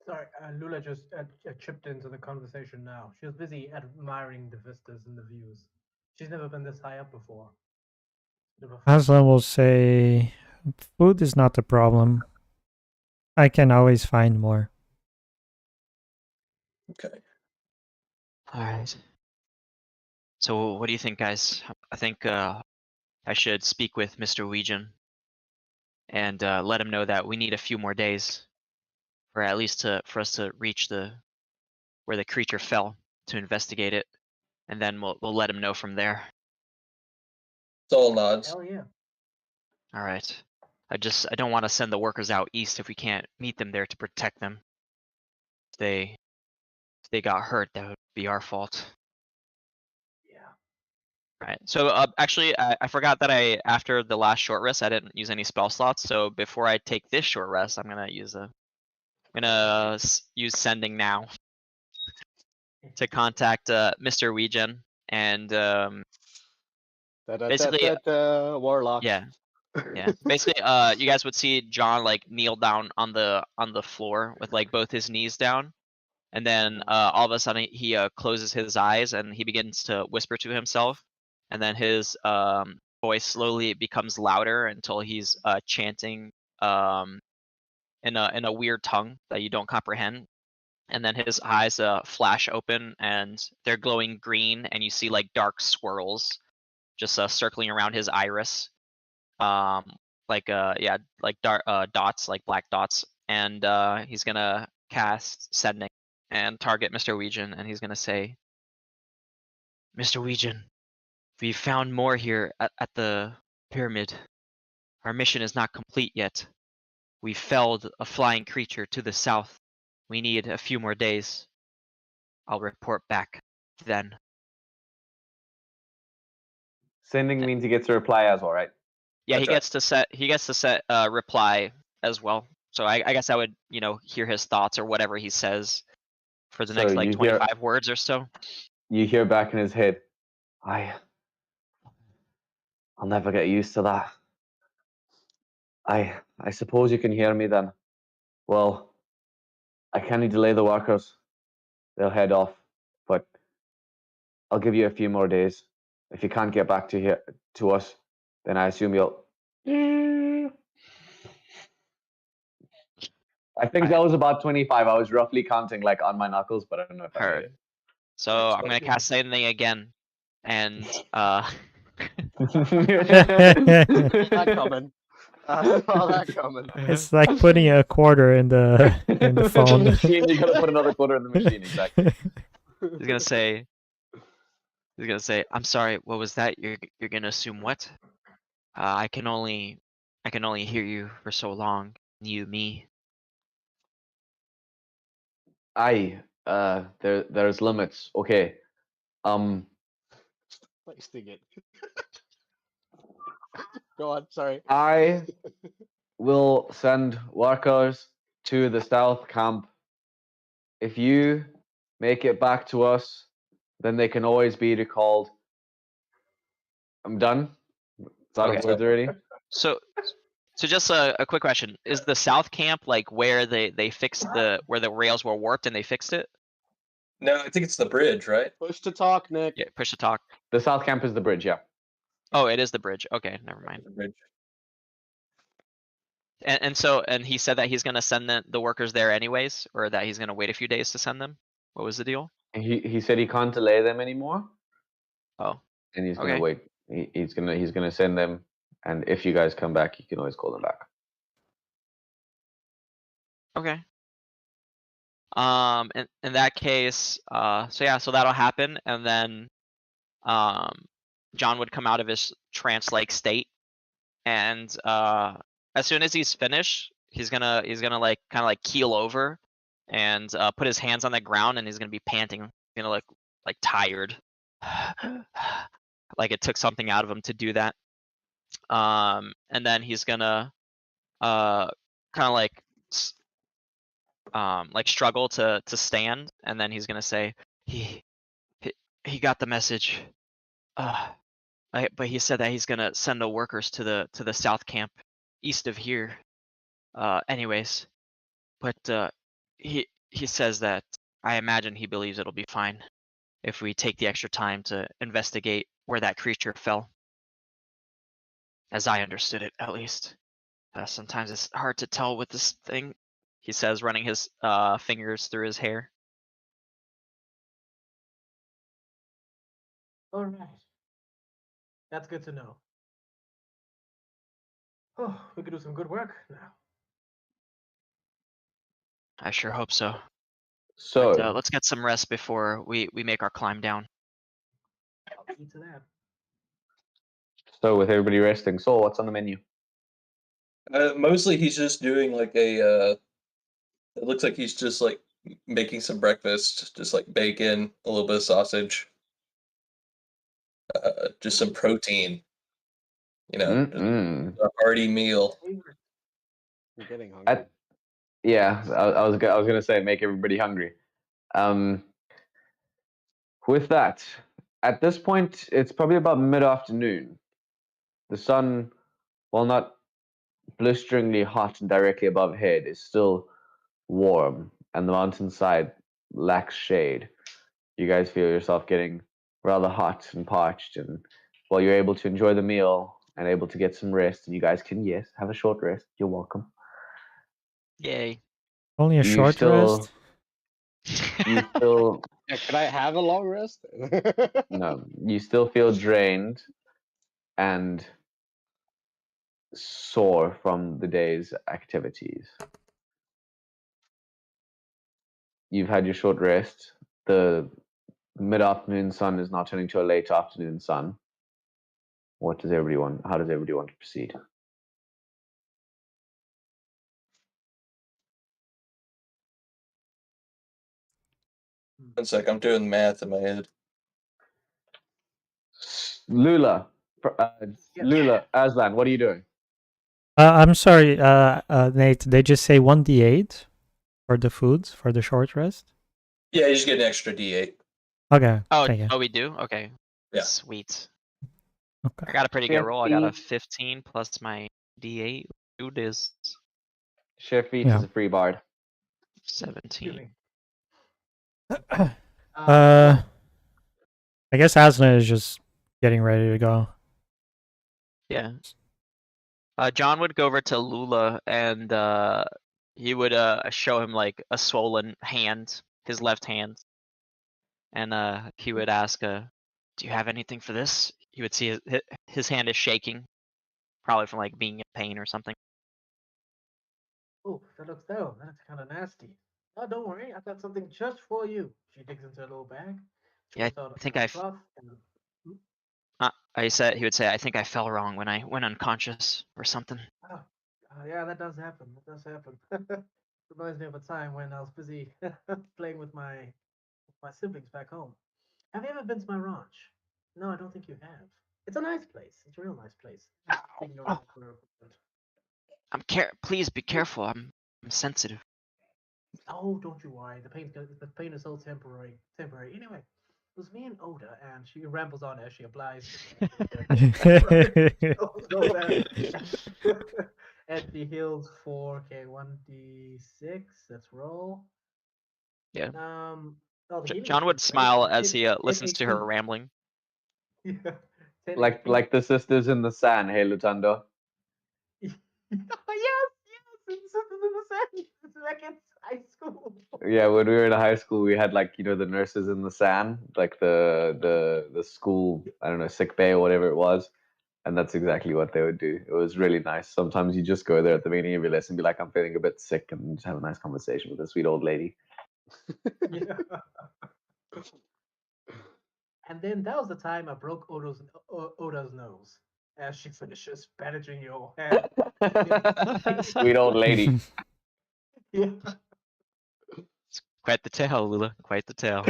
Sorry, Lula just chipped into the conversation now. She was busy admiring the vistas and the views. She's never been this high up before. Aslan will say, food is not the problem. I can always find more. Okay. all right. So what do you think, guys? I think I should speak with Mr. Ouijan and let him know that we need a few more days, or at least for us to reach where the creature fell, to investigate it, and then we'll let him know from there. Saul nods. Hell yeah. All right. I don't want to send the workers out east if we can't meet them there to protect them. If they got hurt, that would be our fault. Yeah. Right. So actually, I forgot that after the last short rest, I didn't use any spell slots. So before I take this short rest, I'm gonna use use sending now to contact Mr. Ouijan, and basically, Warlock. yeah. Basically, you guys would see John like kneel down on the floor with like both his knees down, and then all of a sudden he closes his eyes and he begins to whisper to himself, and then his voice slowly becomes louder until he's chanting in a weird tongue that you don't comprehend, and then his eyes flash open and they're glowing green, and you see like dark swirls just circling around his iris, like dark dots, like black dots, and he's gonna cast sending and target Mr. Ouijan, and he's gonna say, Mr. Ouijan, we found more here at the pyramid. Our mission is not complete yet. We felled a flying creature to the south. We need a few more days. I'll report back then. Sending means he gets to reply as well, right? Yeah, That's he gets to set reply as well. So I guess I would, hear his thoughts or whatever he says for the So next like you hear- 25 words or so. You hear back in his head, I'll never get used to that. I suppose you can hear me then. Well, I can't delay the workers. They'll head off, but I'll give you a few more days. If you can't get back to us, then I assume you'll. I think that was about 25. I was roughly counting like on my knuckles, but I don't know if I made Heard. So I'm gonna cast sending again, and That coming. I saw that coming. It's like putting a quarter in the phone. machine. You gotta put another quarter in the machine, exactly. he's gonna say, I'm sorry, what was that? You're gonna assume what? I can only hear you for so long. You, me. There's limits. Okay. Wasting it. Go on. Sorry. I will send workers to the south camp. If you make it back to us, then they can always be recalled. I'm done. It's out Okay. of words already. So just a quick question: is the south camp like where they fixed where the rails were warped and they fixed it? No, I think it's the bridge, right? Push to talk, Nick. Yeah, push to talk. The south camp is the bridge, yeah. Oh, it is the bridge. Okay, never mind. The bridge. And he said that he's gonna send the workers there anyways, or that he's gonna wait a few days to send them. What was the deal? He said he can't delay them anymore, Oh, and he's gonna Okay. wait. He's gonna send them, and if you guys come back, you can always call them back. okay. In that case, so yeah, so that'll happen, and then, John would come out of his trance-like state, and as soon as he's finished, he's gonna like kind of like keel over, and put his hands on the ground, and he's gonna be panting, he's gonna look like tired, like it took something out of him to do that. And then he's gonna kind of like struggle to stand, and then he's gonna say he he got the message. But he said that he's gonna send the workers to the south camp east of here. Anyways, but he says that I imagine he believes it'll be fine if we take the extra time to investigate where that creature fell. As I understood it, at least. Sometimes it's hard to tell with this thing, he says, running his fingers through his hair. All right. That's good to know. Oh, we could do some good work now. I sure hope so. So, But let's get some rest before we make our climb down. I'll keep to that. with everybody resting, so what's on the menu? Mostly he's just doing like a. It looks like he's just like making some breakfast, just like bacon, a little bit of sausage, just some protein. You know, just Mm-mm. a hearty meal. Favorite. I'm getting hungry. Yeah, I was gonna say make everybody hungry. With that, at this point, it's probably about mid-afternoon. The sun, while not blisteringly hot and directly above head, is still warm, and the mountainside lacks shade. You guys feel yourself getting rather hot and parched, and while you're able to enjoy the meal and able to get some rest, and you guys can, yes, have a short rest. You're welcome. Yay. Only a You short still, rest. you still, Yeah, could I have a long rest? no, you still feel drained and sore from the day's activities. You've had your short rest. The mid-afternoon sun is now turning to a late afternoon sun. What does everybody want? How does everybody want to proceed? One sec, I'm doing math in my head. Lula, Yes. Lula, Aslan, what are you doing? I'm sorry, Nate. They just say 1d8 for the foods for the short rest. Yeah, you just get an extra D8. Okay. Oh, thank you. oh, we do? Okay. Yeah. Sweet. Okay. I got a pretty good roll. I got a 50. 15 plus my D8. Dude is Chef Feats Yeah. is a free bard. Excuse 17. me. I guess Aslan is just getting ready to go. Yeah. John would go over to Lula and he would show him like a swollen hand, his left hand. And he would ask, do you have anything for this? He would see his hand is shaking, probably from like being in pain or something. Oh, that looks down. That's kind of nasty. Oh, don't worry. I got something just for you. She digs into a little bag. She Yeah, pulls out I think a I've. cloth and He would say, I think I fell wrong when I went unconscious or something. oh, yeah, that does happen. That does happen. Reminds me of a time when I was busy playing with my siblings back home. Have you ever been to my ranch? No, I don't think you have. It's a nice place. It's a real nice place. Ow. Please be careful. I'm sensitive. Oh, don't you worry. The pain is all temporary. Temporary. Anyway, it was me and Oda, and she rambles on as she applies. And she heals for 1d6. Let's roll. Yeah. Oh, the healing John is would great. smile as 10 he 10 listens to her HP. rambling. Yeah. 10 Like HP. the sisters in the sand, hey Lutando. Yes, it's in the sand. It's back in high school. Yeah, when we were in high school, we had like the nurses in the sand, like the school, I don't know, sick bay or whatever it was, and that's exactly what they would do. It was really nice. Sometimes you just go there at the beginning of your lesson and be like, I'm feeling a bit sick, and just have a nice conversation with a sweet old lady. Yeah. And then that was the time I broke Oda's nose as she finishes bandaging your head. Sweet old lady. Yeah. Quite the tale, Lula. Quite the tale.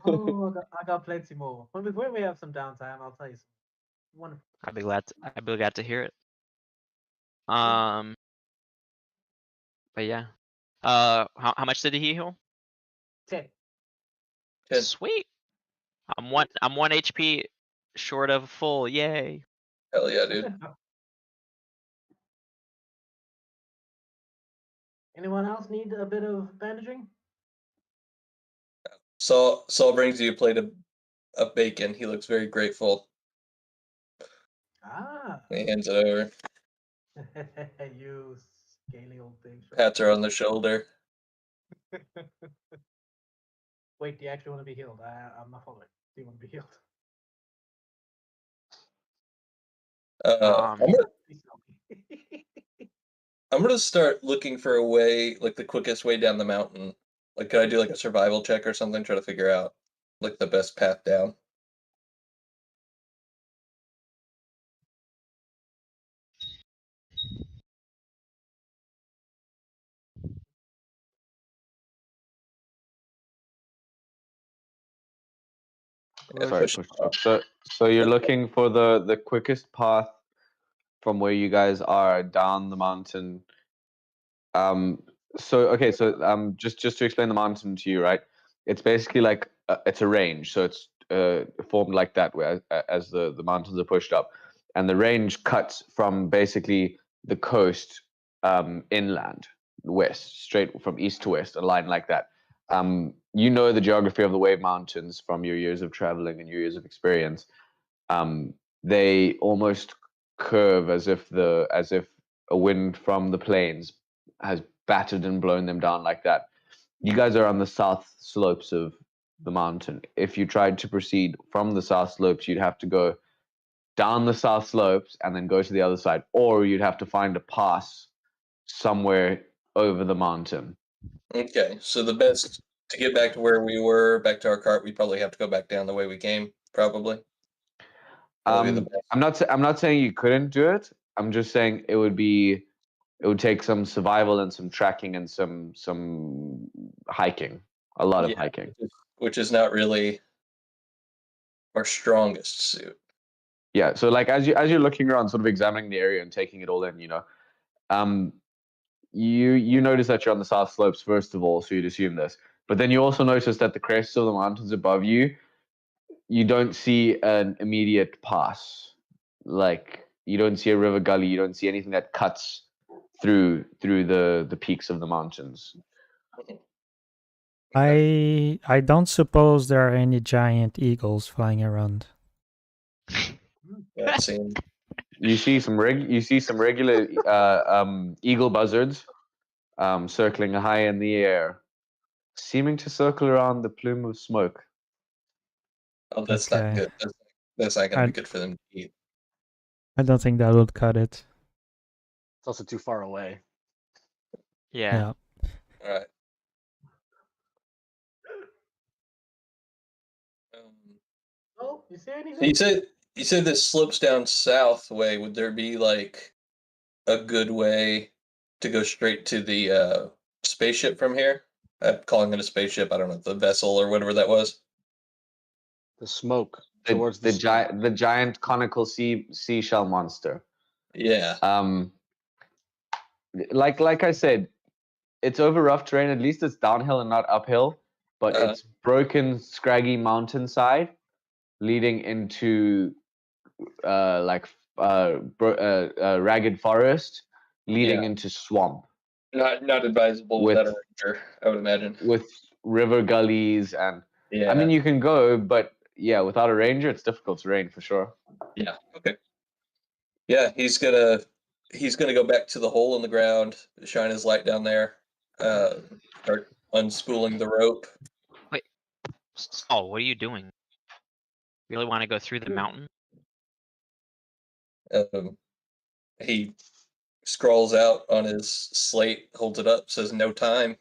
Oh, I got plenty more. When we have some downtime, I'll tell you some wonderful. I'd be glad to hear it. But yeah. How much did he heal? 10. 10. Sweet. I'm 1 HP short of full. Yay. Hell yeah, dude. Anyone else need a bit of bandaging? Saul brings you a plate of bacon. He looks very grateful. Ah. He hands it over. You scaly old thing. Pats her on the shoulder. Wait, do you actually want to be healed? I'm not following. Do you want to be healed? I'm Please tell me. I'm gonna start looking for a way, like the quickest way down the mountain. Like, could I do like a survival check or something? Try to figure out like the best path down. And Sorry, push. so you're looking for the quickest path from where you guys are down the mountain. Just to explain the mountain to you, right? It's basically like it's a range, so it's formed like that, where as the mountains are pushed up, and the range cuts from basically the coast inland, west, straight from east to west, a line like that. You know the geography of the Wave Mountains from your years of traveling and your years of experience. They almost curve as if a wind from the plains has battered and blown them down like that. You guys are on the south slopes of the mountain. If you tried to proceed from the south slopes, you'd have to go down the south slopes and then go to the other side, or you'd have to find a pass somewhere over the mountain. Okay, so the best to get back to where we were, back to our cart, we'd probably have to go back down the way we came, probably. I'm not saying you couldn't do it. I'm just saying it would take some survival and some tracking and some hiking, a lot of hiking. Which is not really our strongest suit. Yeah, so like as you're looking around, sort of examining the area and taking it all in, you notice that you're on the south slopes first of all, so you'd assume this. But then you also notice that the crests of the mountains above you, you don't see an immediate pass. Like you don't see a river gully, you don't see anything that cuts through the peaks of the mountains. I don't suppose there are any giant eagles flying around. That seems. You see some regular eagle buzzards circling high in the air, seeming to circle around the plume of smoke. Oh, that's Okay. not good. That's not going to be good for them to eat. I don't think that would cut it. It's also too far away. Yeah. All right. Oh, you see anything? You said this slopes down south way. Would there be like a good way to go straight to the spaceship from here? I'm calling it a spaceship. I don't know, the vessel or whatever that was. The smoke. towards the sea. the giant conical seashell monster. Yeah. Like I said, it's over rough terrain. At least it's downhill and not uphill, but it's broken, scraggy mountainside leading into ragged forest, leading into swamp. Not advisable without a ranger, I would imagine. With river gullies and Yeah. I mean you can go, but yeah, without a ranger, it's difficult terrain for sure. Yeah. Okay. Yeah, he's gonna go back to the hole in the ground, shine his light down there, start unspooling the rope. Saul, what are you doing? Really want to go through the mountain? He scrawls out on his slate, holds it up, says no time.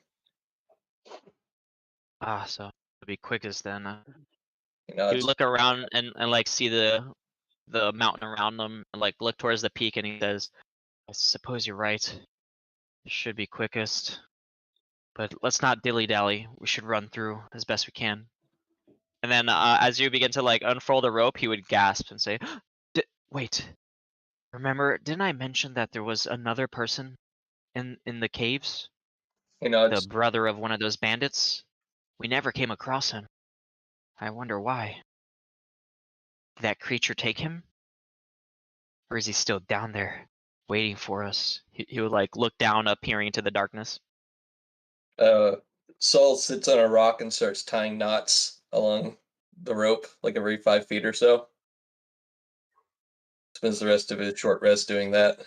So it'll be quickest then. You know, You look around and like see the mountain around them and like look towards the peak and he says, I suppose you're right. It should be quickest. But let's not dilly-dally. We should run through as best we can. And then as you begin to like unfurl the rope, he would gasp and say, wait. Remember, didn't I mention that there was another person in the caves? you know, The brother of one of those bandits? We never came across him. I wonder why. Did that creature take him? Or is he still down there, waiting for us? He would like look down up, peering into the darkness. Saul sits on a rock and starts tying knots along the rope, like every 5 feet or so. Spends the rest of his short rest doing that.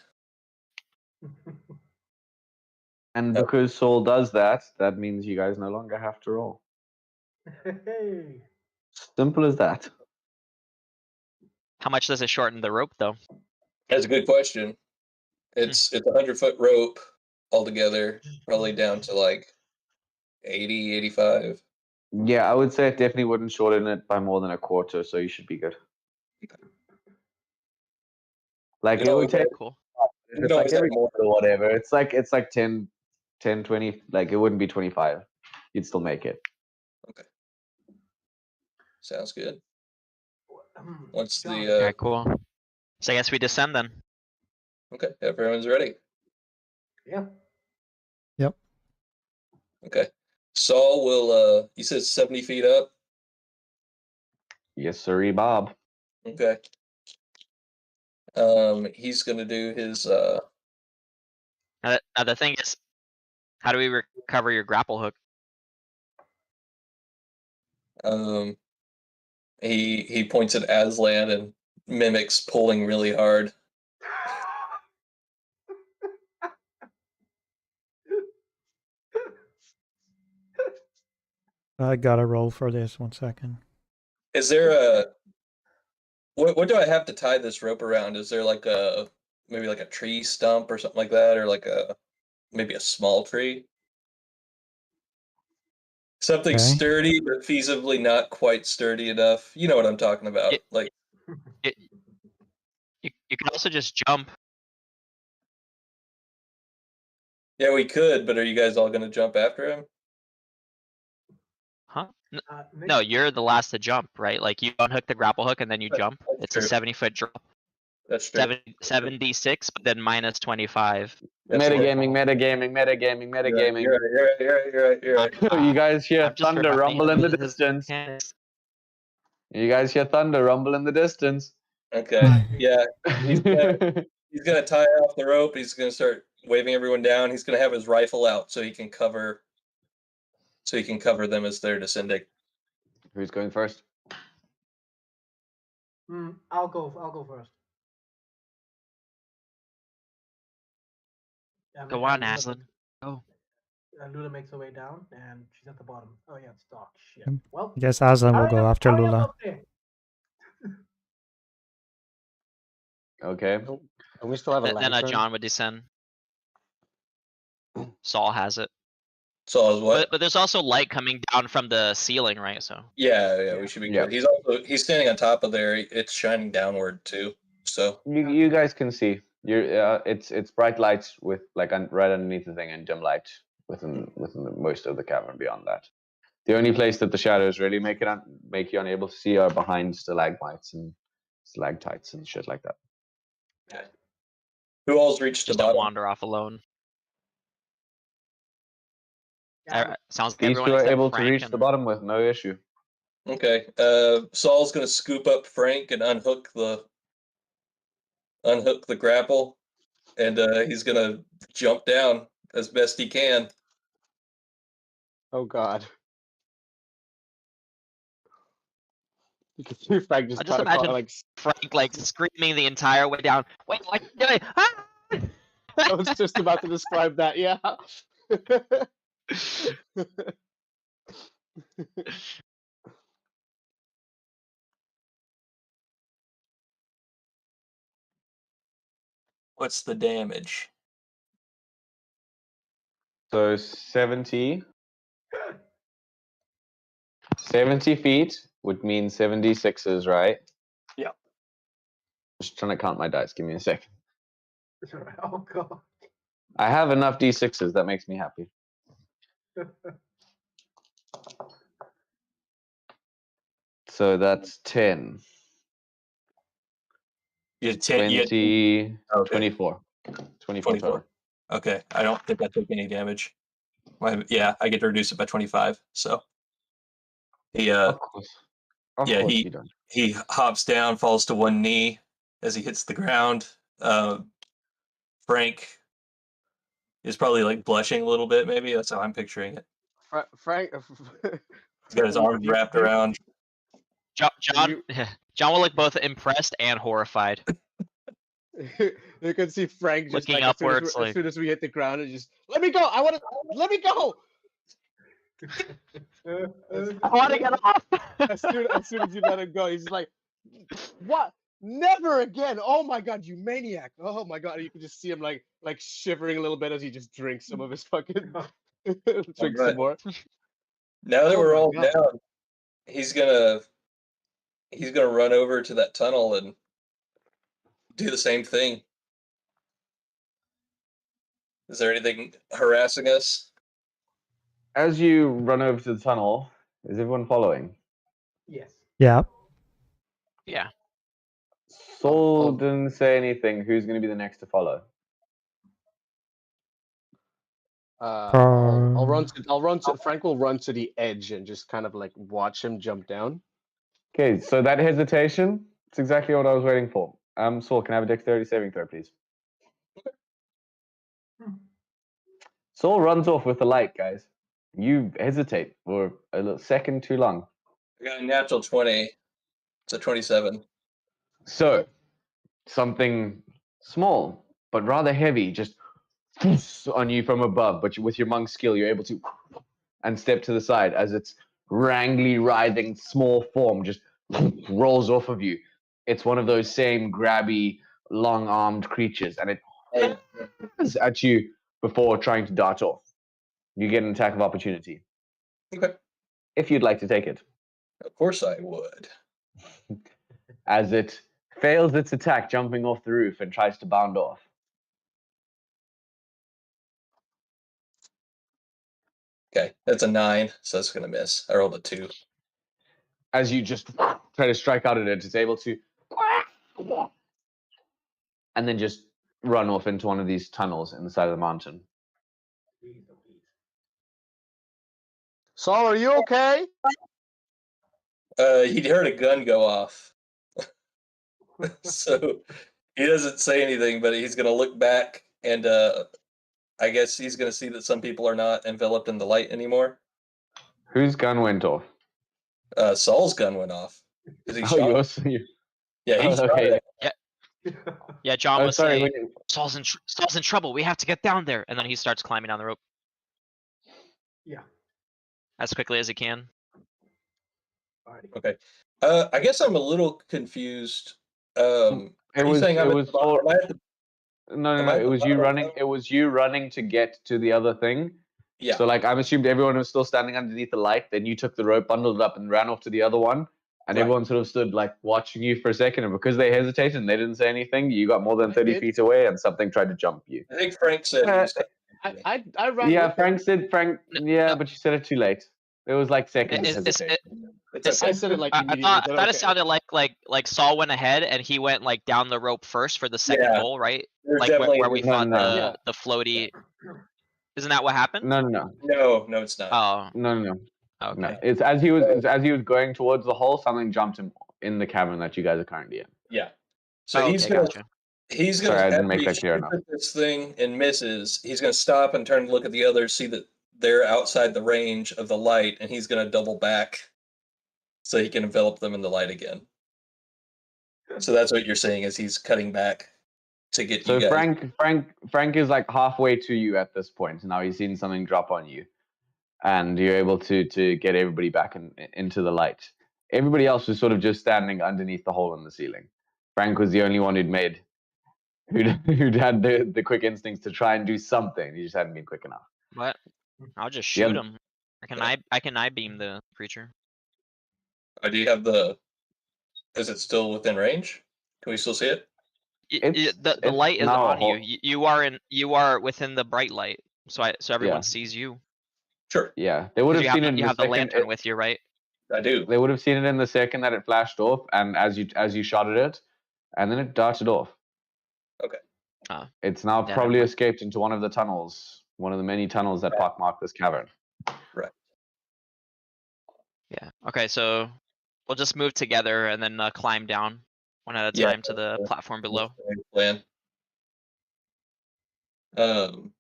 And because Saul does that, that means you guys no longer have to roll. Hey. Simple as that. How much does it shorten the rope, though? That's a good question. It's a 100-foot rope altogether, probably down to like 80, 85. Yeah, I would say it definitely wouldn't shorten it by more than a quarter, so you should be good. Like it would take Cool. if it's like every quarter or whatever. It's like 10, 20, like it wouldn't be 25. You'd still make it. Okay. Sounds good. Once John. the Okay, cool. So I guess we descend then. okay, everyone's ready. Yeah. Yep. Okay. Saul will you said 70 feet up? Yes, sirree, Bob. Okay. He's gonna do his Now the thing is, how do we recover your grapple hook? he points at Aslan and mimics pulling really hard. I gotta roll for this. 1 second. Is there a what do I have to tie this rope around? Is there like maybe like a tree stump or something like that, or like maybe a small tree? Something Okay. sturdy but feasibly not quite sturdy enough. You know what I'm talking about. Yeah. Like You can also just jump. yeah, we could, but are you guys all gonna jump after him? Huh? Nick, No, you're the last to jump, right? Like you unhook the grapple hook and then you jump. It's a true. 70-foot drop. That's true. 7d6, but then minus 25. That's Metagaming, right. metagaming. You're right. You guys hear I'm just thunder reminding rumble in him the his distance. mechanics. You guys hear thunder rumble in the distance. Okay. Yeah. He's gonna tie off the rope. He's gonna start waving everyone down. He's gonna have his rifle out so he can cover them as they're descending. Who's going first? I'll go first. Go on, Aslan. Go. Lula makes her way down, and she's at the bottom. Oh yeah, it's dark. Shit. Mm. Well, I guess Aslan will go after hurry up Lula. up there. Okay. And we still have a Then lantern. John would descend. Saul has it. Saul is what? But there's also light coming down from the ceiling, right? So Yeah, we should be good. He's standing on top of there. It's shining downward too. So You guys can see. It's bright lights with like right underneath the thing and dim light within most of the cavern beyond that. The only place that the shadows really make you unable to see are behind stalagmites and stalactites and shit like that. Who all's reached the Just don't bottom? wander off alone. Yeah, Sounds like These everyone two are except able to Frank reach the and- bottom with no issue. Okay. Saul's gonna scoop up Frank and unhook the grapple, and he's gonna jump down as best he can. Oh God. You can see Frank just I just try to imagine like. Frank like screaming the entire way down. Wait, what are you doing? Ah! I was just about to describe that. Yeah. What's the damage? So 70 feet would mean 76s, right? Yeah. Just trying to count my dice. Give me a second. Oh god. I have enough D6s. That makes me happy. So that's 10, You had 10. 20, Okay. 24. 24 total. Okay. I don't think I took any damage. Yeah, I get to reduce it by 25. So he Of course. Of yeah, course you don't. he hops down, falls to one knee as he hits the ground. Frank is probably like blushing a little bit, maybe. That's how I'm picturing it. Frank. He's got his arms wrapped around. John will look both impressed and horrified. You can see Frank just Looking like upwards, as soon as we hit the ground, and just let me go. I want to let me go. I want to get off. As soon as you let him go, he's like, "What? Never again! Oh my God, you maniac! Oh my God!" You can just see him like shivering a little bit as he just drinks some of his fucking drinks Alright. some more. Now that Oh we're my all God. down, he's gonna run over to that tunnel and do the same thing. Is there anything harassing us? As you run over to the tunnel, is everyone following? Yes. Yeah. Yeah. Saul didn't say anything. Who's going to be the next to follow? I'll run to Frank will run to the edge and just kind of like watch him jump down. Okay, so that hesitation, it's exactly what I was waiting for. Saul, can I have a dexterity saving throw, please? Saul runs off with the light, guys. You hesitate for a little second too long. I got a natural 20. It's a 27. So, something small but rather heavy just on you from above, but with your monk skill, you're able to and step to the side as its wrangly writhing small form just rolls off of you. It's one of those same grabby, long-armed creatures, and it is at you before trying to dart off. You get an attack of opportunity. Okay. If you'd like to take it. Of course I would. As it fails its attack, jumping off the roof and tries to bound off. Okay, that's a 9, so that's gonna miss. I rolled a 2. As you just try to strike out at it, it's able to and then just run off into one of these tunnels in the side of the mountain. Saul, are you okay? He heard a gun go off. So he doesn't say anything, but he's gonna look back and I guess he's gonna see that some people are not enveloped in the light anymore. Whose gun went off? Saul's gun went off. Is he Oh, shot? yours. Yeah, he shot okay. it. Yeah, John Oh, was sorry. saying, Saul's in trouble. We have to get down there. And then he starts climbing down the rope Yeah. as quickly as he can. Alrighty. Okay. I guess I'm a little confused. It Are you was. saying It I'm at was. the bottom? Am I at the- No. am I at It the was you bottom of the running. tunnel? It was you running to get to the other thing. Yeah. So, like, I'm assumed everyone was still standing underneath the light. Then you took the rope, bundled it up, and ran off to the other one. And Right. everyone sort of stood like watching you for a second. And because they hesitated and they didn't say anything, you got more than I 30 did. feet away, and something tried to jump you. I think Frank said he was I ran. Yeah, with him. Frank said. Frank. No, Yeah, no. but you said it too late. There was like seconds It- of it's- hesitation. It's I okay. said it like I immediately. thought but I thought it okay. sounded like Saul went ahead and he went like down the rope first for the second Yeah. hole, right? There's Like definitely where we No, fought no. Yeah. the floaty. Isn't that what happened? No. no, it's not. Oh, No. okay. It's as he was going towards the hole, something jumped him in the cavern that you guys are currently in. Yeah. So Oh, he's okay, gonna gotcha. he's gonna Sorry, I didn't after make he that clear shoots enough. at this thing and misses, he's gonna stop and turn to look at the others, see that they're outside the range of the light, and he's gonna double back so he can envelop them in the light again. So that's what you're saying is he's cutting back to get So you guys. Frank is like halfway to you at this point. Now he's seen something drop on you, and you're able to get everybody back into the light. Everybody else was sort of just standing underneath the hole in the ceiling. Frank was the only one who'd had the quick instincts to try and do something. He just hadn't been quick enough. What? I'll just Yeah. shoot him. I can eye beam the creature. Do you have the? Is it still within range? Can we still see it? The It's light is now a on you. hole. You are within the bright light, so everyone Yeah. sees you. Sure, Yeah, they would 'Cause have seen it in you the have the second. lantern with you, right? I do. They would have seen it in the second that it flashed off, and as you shot at it, and then it darted off. Okay. It's now Yeah, probably never mind. escaped into one of the tunnels, one of the many tunnels that pockmark this cavern. Yeah. Okay, so we'll just move together and then climb down one at a Yeah, time to the platform below. Plan. I'm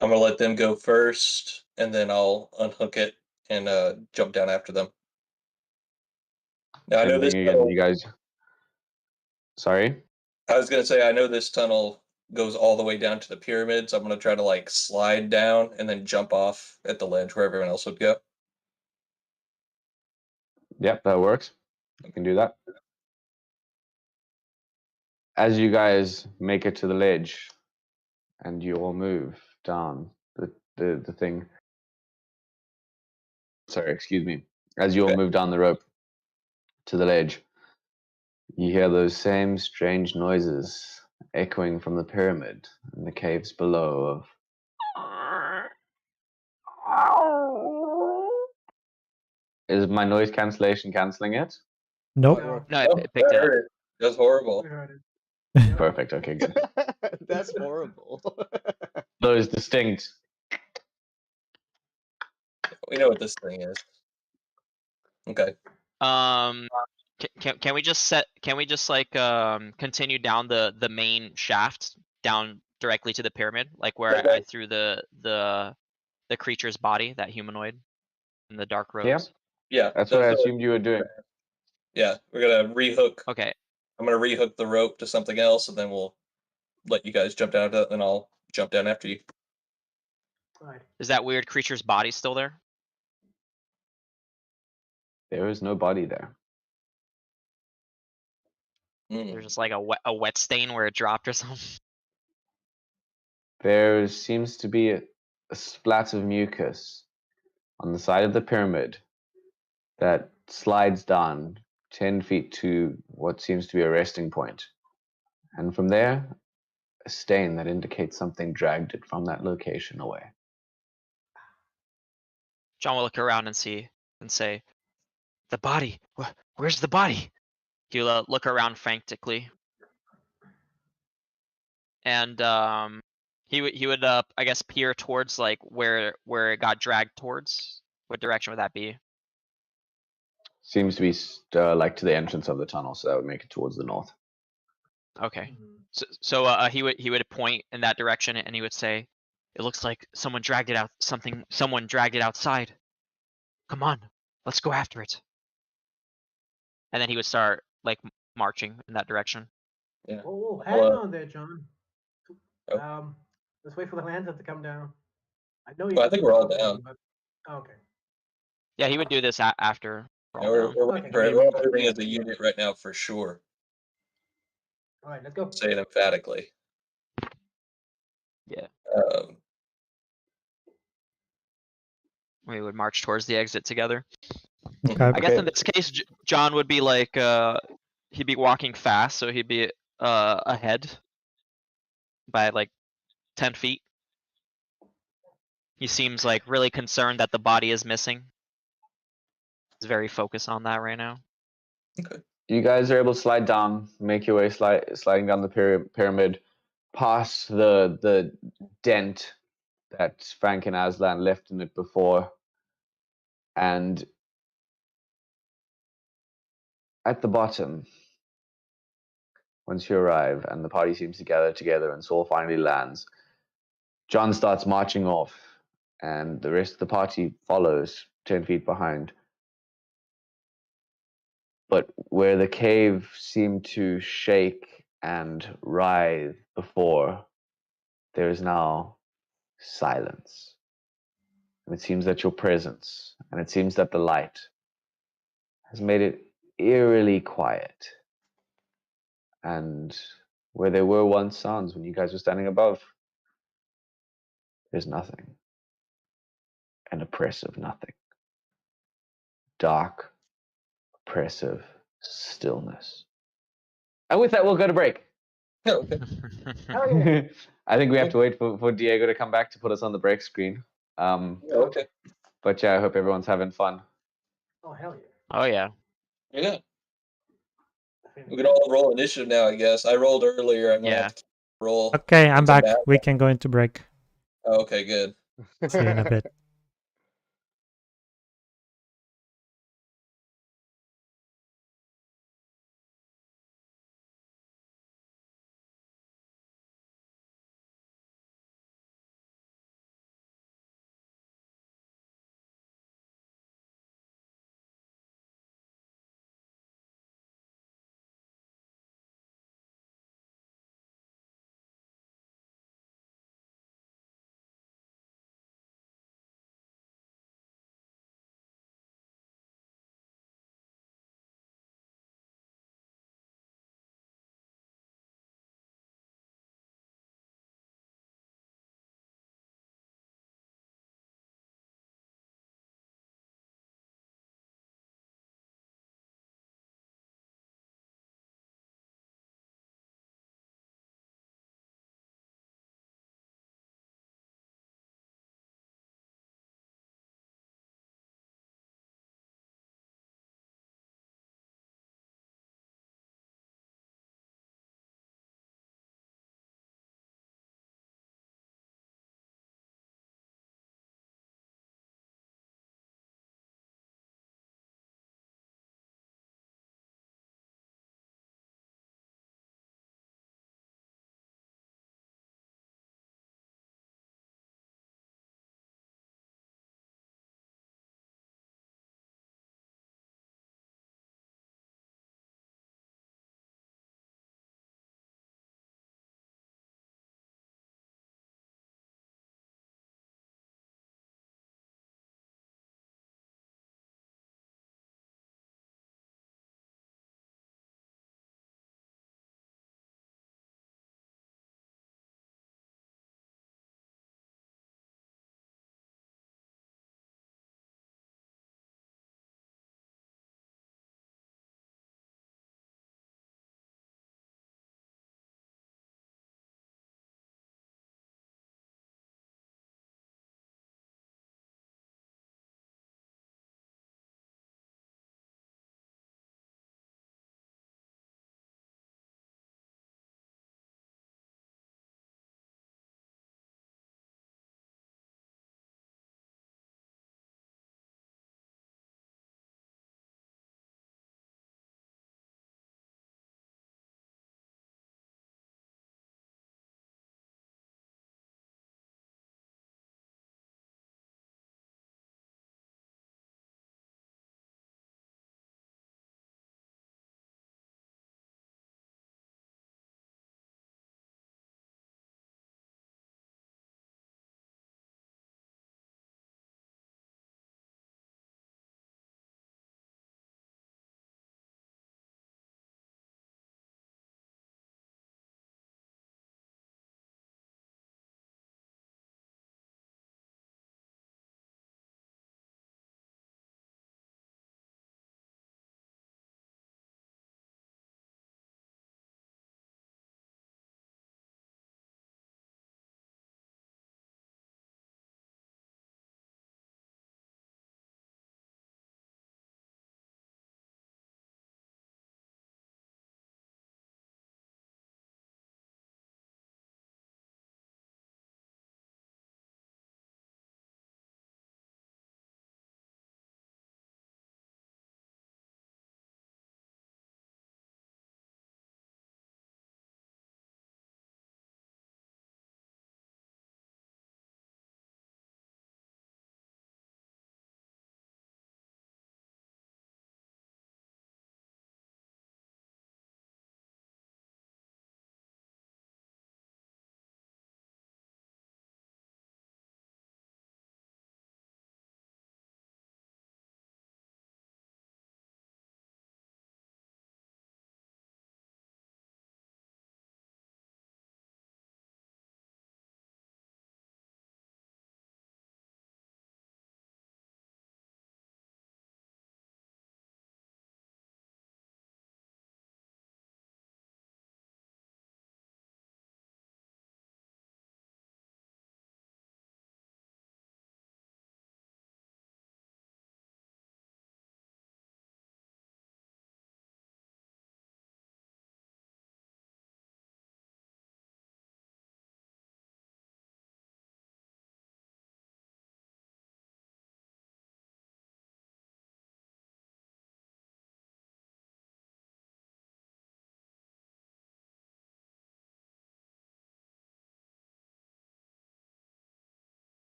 gonna let them go first, and then I'll unhook it and jump down after them. Now I know Same this thing again, tunnel. you guys. Sorry. I was gonna say I know this tunnel goes all the way down to the pyramid, so I'm gonna try to like slide down and then jump off at the ledge where everyone else would go. Yep, that works. You can do that. As you guys make it to the ledge, and you all move down the thing. Sorry, excuse me. As you all Okay. move down the rope to the ledge, you hear those same strange noises echoing from the pyramid and the caves below of Is my noise cancellation canceling it? Nope. No, No, Oh, it picked I it up. heard it. That was horrible. we heard it. Yep. Perfect. Okay, good. That's horrible. Those distinct. We know what this thing is. Okay. Can we just like continue down the main shaft down directly to the pyramid, like where Okay. I threw the creature's body, that humanoid, in the dark Yeah. roads? Yeah. That's what I assumed you were doing. Yeah, we're gonna rehook. Okay. I'm gonna rehook the rope to something else, and then we'll let you guys jump down, and I'll jump down after you. Right. Is that weird creature's body still there? There is no body there. There's just like a wet stain where it dropped or something. There seems to be a splat of mucus on the side of the pyramid that slides down 10 feet to what seems to be a resting point. And from there, a stain that indicates something dragged it from that location away. John will look around and say, "The body. Where's the body?" He'll look around frantically, and he would I guess peer towards like where it got dragged towards. What direction would that be? Seems to be like to the entrance of the tunnel, so that would make it towards the north. Okay. Mhm. So he would point in that direction and he would say, "It looks like someone dragged it out. Someone dragged it outside. Come on, let's go after it." And then he would start like marching in that direction. Yeah. Oh, hang Well, on there, John. Oh. Let's wait for the lantern to come down. I know Well, I think we're all down. But... Okay. Yeah, he would do this after. we're Yeah, all we're, down. we're waiting Okay. for everyone moving as a unit right now for sure. All right, let's go. Say it emphatically. Yeah. We would march towards the exit together. Okay. I guess in this case, John would be like, he'd be walking fast, so he'd be ahead by like 10 feet. He seems like really concerned that the body is missing. He's very focused on that right now. You guys are able to slide down, make your way sliding down the pyramid, past the dent that Frank and Aslan left in it before, and at the bottom, once you arrive and the party seems to gather together and Saul finally lands, John starts marching off, and the rest of the party follows 10 feet behind. But where the cave seemed to shake and writhe before, there is now silence. And it seems that your presence, and it seems that the light, has made it eerily quiet. And where there were once sounds when you guys were standing above, there's nothing. An oppressive nothing. Dark, oppressive stillness. And with that, we'll go to break. Oh, okay. I think we have to wait for Diego to come back to put us on the break screen. Okay. But yeah, I hope everyone's having fun. Oh hell yeah! Oh yeah. Yeah. We can all roll initiative now, I guess. I rolled earlier. I'm gonna Yeah. have to roll. Okay, I'm It's a back. bad We can go into break. Oh, okay, good. See you in a bit.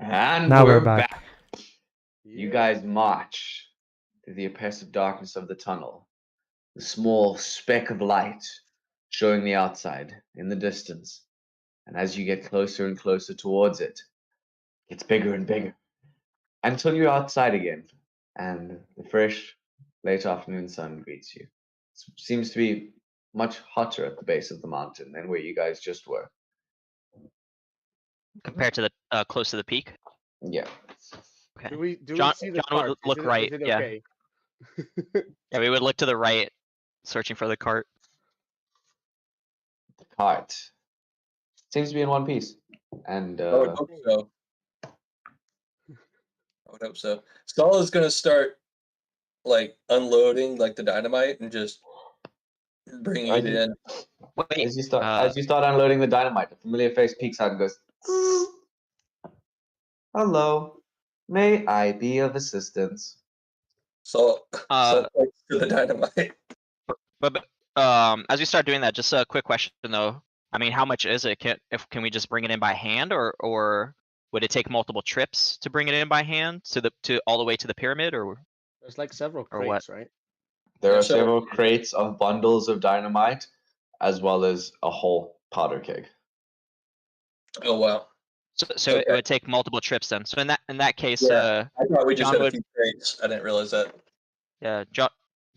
And Now we're we're back. back. You guys march through the oppressive darkness of the tunnel. The small speck of light showing the outside in the distance. And as you get closer and closer towards it, it gets bigger and bigger. Until you're outside again. And the fresh late afternoon sun greets you. It seems to be much hotter at the base of the mountain than where you guys just were. Compared to the close to the peak. Yeah. Okay. Do we John, see the John would cart? look Is right. it Yeah. okay? Yeah, we would look to the right, searching for the cart. The cart seems to be in one piece. And I would hope so. I would hope so. Saul is gonna start like unloading like the dynamite and just bringing it in. Wait, as you start unloading the dynamite, a familiar face peeks out and goes, "Zzz. Hello. May I be of assistance?" Saul Uh, points to the dynamite. but as we start doing that, just a quick question though. I mean, how much is it? Can we just bring it in by hand, or would it take multiple trips to bring it in by hand to all the way to the pyramid, or There's like several Or what? crates, right? There Yeah, are so- several crates of bundles of dynamite, as well as a whole powder keg. Oh wow. so it Okay. would take multiple trips then? So in that case, Yeah. I thought we just John had a would- few crates. I didn't realize that. yeah,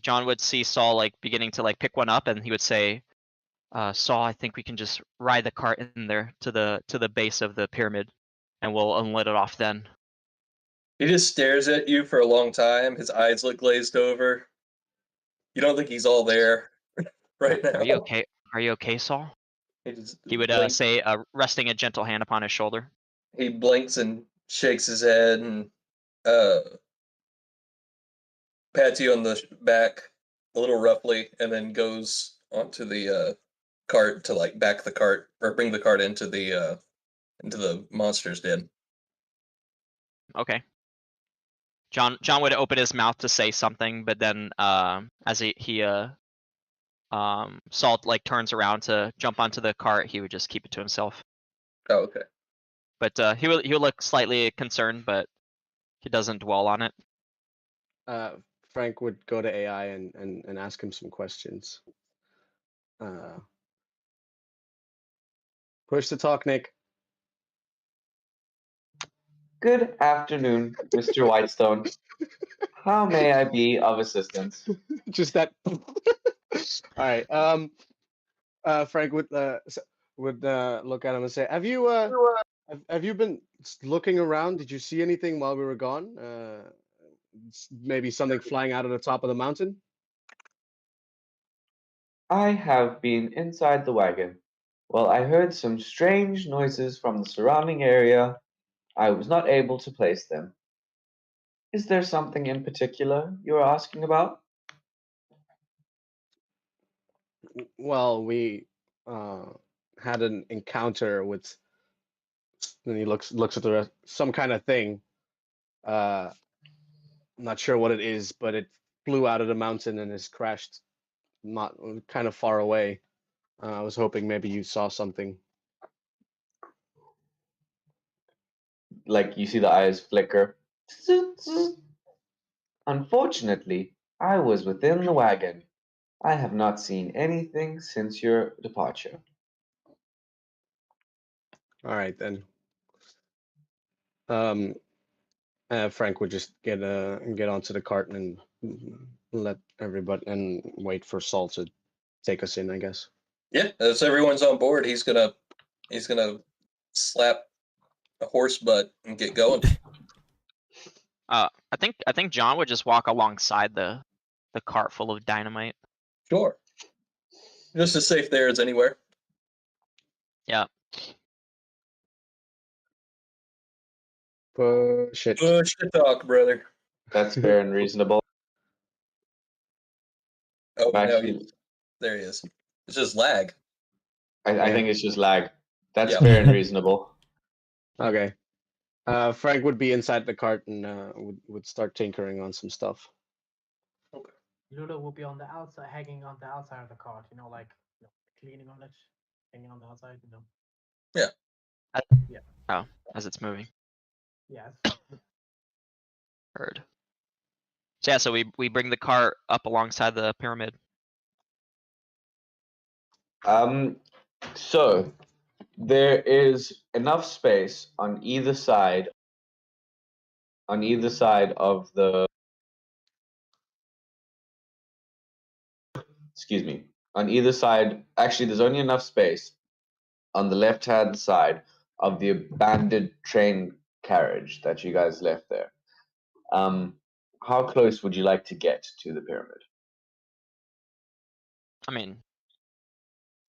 John would see Saul like beginning to like pick one up, and he would say, Saul, I think we can just ride the cart in there to the base of the pyramid, and we'll unload it off then. He just stares at you for a long time. His eyes look glazed over. You don't think he's all there right now. Are you okay? Are you okay, Saul? He would blinks, say, resting a gentle hand upon his shoulder. he blinks and shakes his head and pats you on the back a little roughly, and then goes onto the cart to like back the cart or bring the cart into the monster's den. Okay. John would open his mouth to say something, but then as Saul like turns around to jump onto the cart, he would just keep it to himself. Oh, okay. But he will look slightly concerned, but he doesn't dwell on it. Frank would go to AI and ask him some questions. Push to talk, Nick. Good afternoon, Mr. Whitestone. How may I be of assistance? Just that. All right. Frank would look at him and say, "Have you been looking around? Did you see anything while we were gone? Maybe something flying out of the top of the mountain?" I have been inside the wagon. Well, I heard some strange noises from the surrounding area. I was not able to place them. Is there something in particular you are asking about? Well, we had an encounter with. And he looks at the rest, some kind of thing. Not sure what it is, but it flew out of the mountain and has crashed not kind of far away. I was hoping maybe you saw something. Like you see the eyes flicker. Unfortunately, I was within the wagon. I have not seen anything since your departure. All right then. Frank would just get onto the cart and let everybody and wait for Saul to take us in, I guess. Yeah, as everyone's on board, he's gonna slap a horse butt and get going. I think John would just walk alongside the cart full of dynamite. Sure. Just as safe there as anywhere. Yeah. Push it. Push the talk, brother. That's fair and reasonable. Oh, now Actually, there he is. It's just lag. I think it's just lag. That's Yeah. fair and reasonable. Okay. Frank would be inside the cart and would start tinkering on some stuff. Lula will be on the outside, hanging on the outside of the cart. Like cleaning on it, hanging on the outside. As it's moving. Yes. Heard. So yeah, so we bring the cart up alongside the pyramid. So there is enough space on either side. On either side of the. Excuse me. On either side, actually, there's only enough space on the left-hand side of the abandoned train carriage that you guys left there. How close would you like to get to the pyramid? I mean,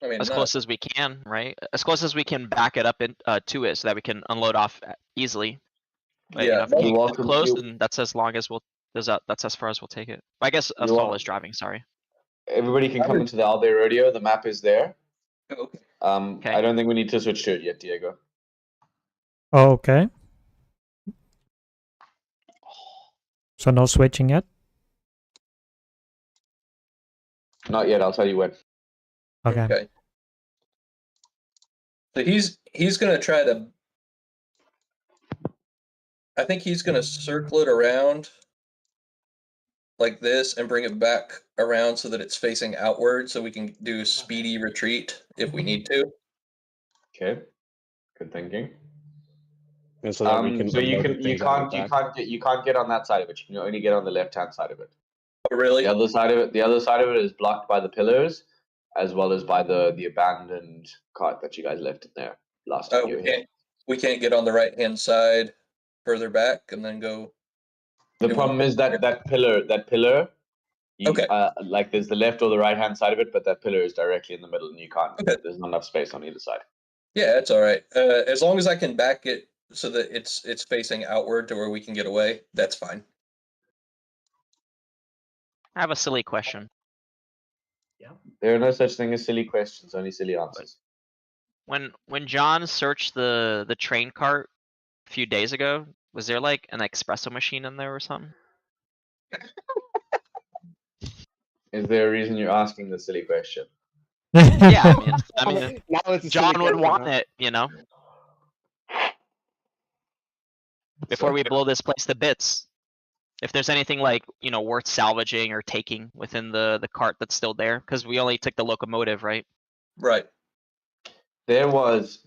I mean, as not close as we can, right? As close as we can back it up in, to it so that we can unload off easily. But you Yeah, know, if we You're can't get welcome. close, then that's as long as we'll. That's as far as we'll take it. I guess You're Astol welcome. is driving. Sorry. Everybody can come into the Albe Rodeo. The map is there. okay. Okay. I don't think we need to switch to it yet, Diego. Okay. So no switching yet? Not yet. I'll tell you when. Okay. So he's gonna try to. I think he's gonna circle it around like this and bring it back around so that it's facing outward, so we can do speedy retreat if we need to. Okay. Good thinking. And so that we can. So you unload the can things out the back. you can't get on that side of it. You can only get on the left-hand side of it. Oh, really? The other side of it is blocked by the pillars, as well as by the abandoned cart that you guys left in there last time Oh, you were here. we can't get on the right hand side further back and then go. The It problem won't- is that pillar. Okay. Like there's the left or the right hand side of it, but that pillar is directly in the middle, and you can't. Okay. There's not enough space on either side. Yeah, that's all right. As long as I can back it so that it's facing outward to where we can get away, that's fine. I have a silly question. There are no such thing as silly questions, only silly answers. When John searched the train cart a few days ago, was there like an espresso machine in there or something? Is there a reason you're asking the silly question? Yeah, I mean, Now it's a silly John would question, want huh? it, you know, before we blow this place to bits. If there's anything like, you know, worth salvaging or taking within the cart that's still there, because we only took the locomotive, right? Right. There was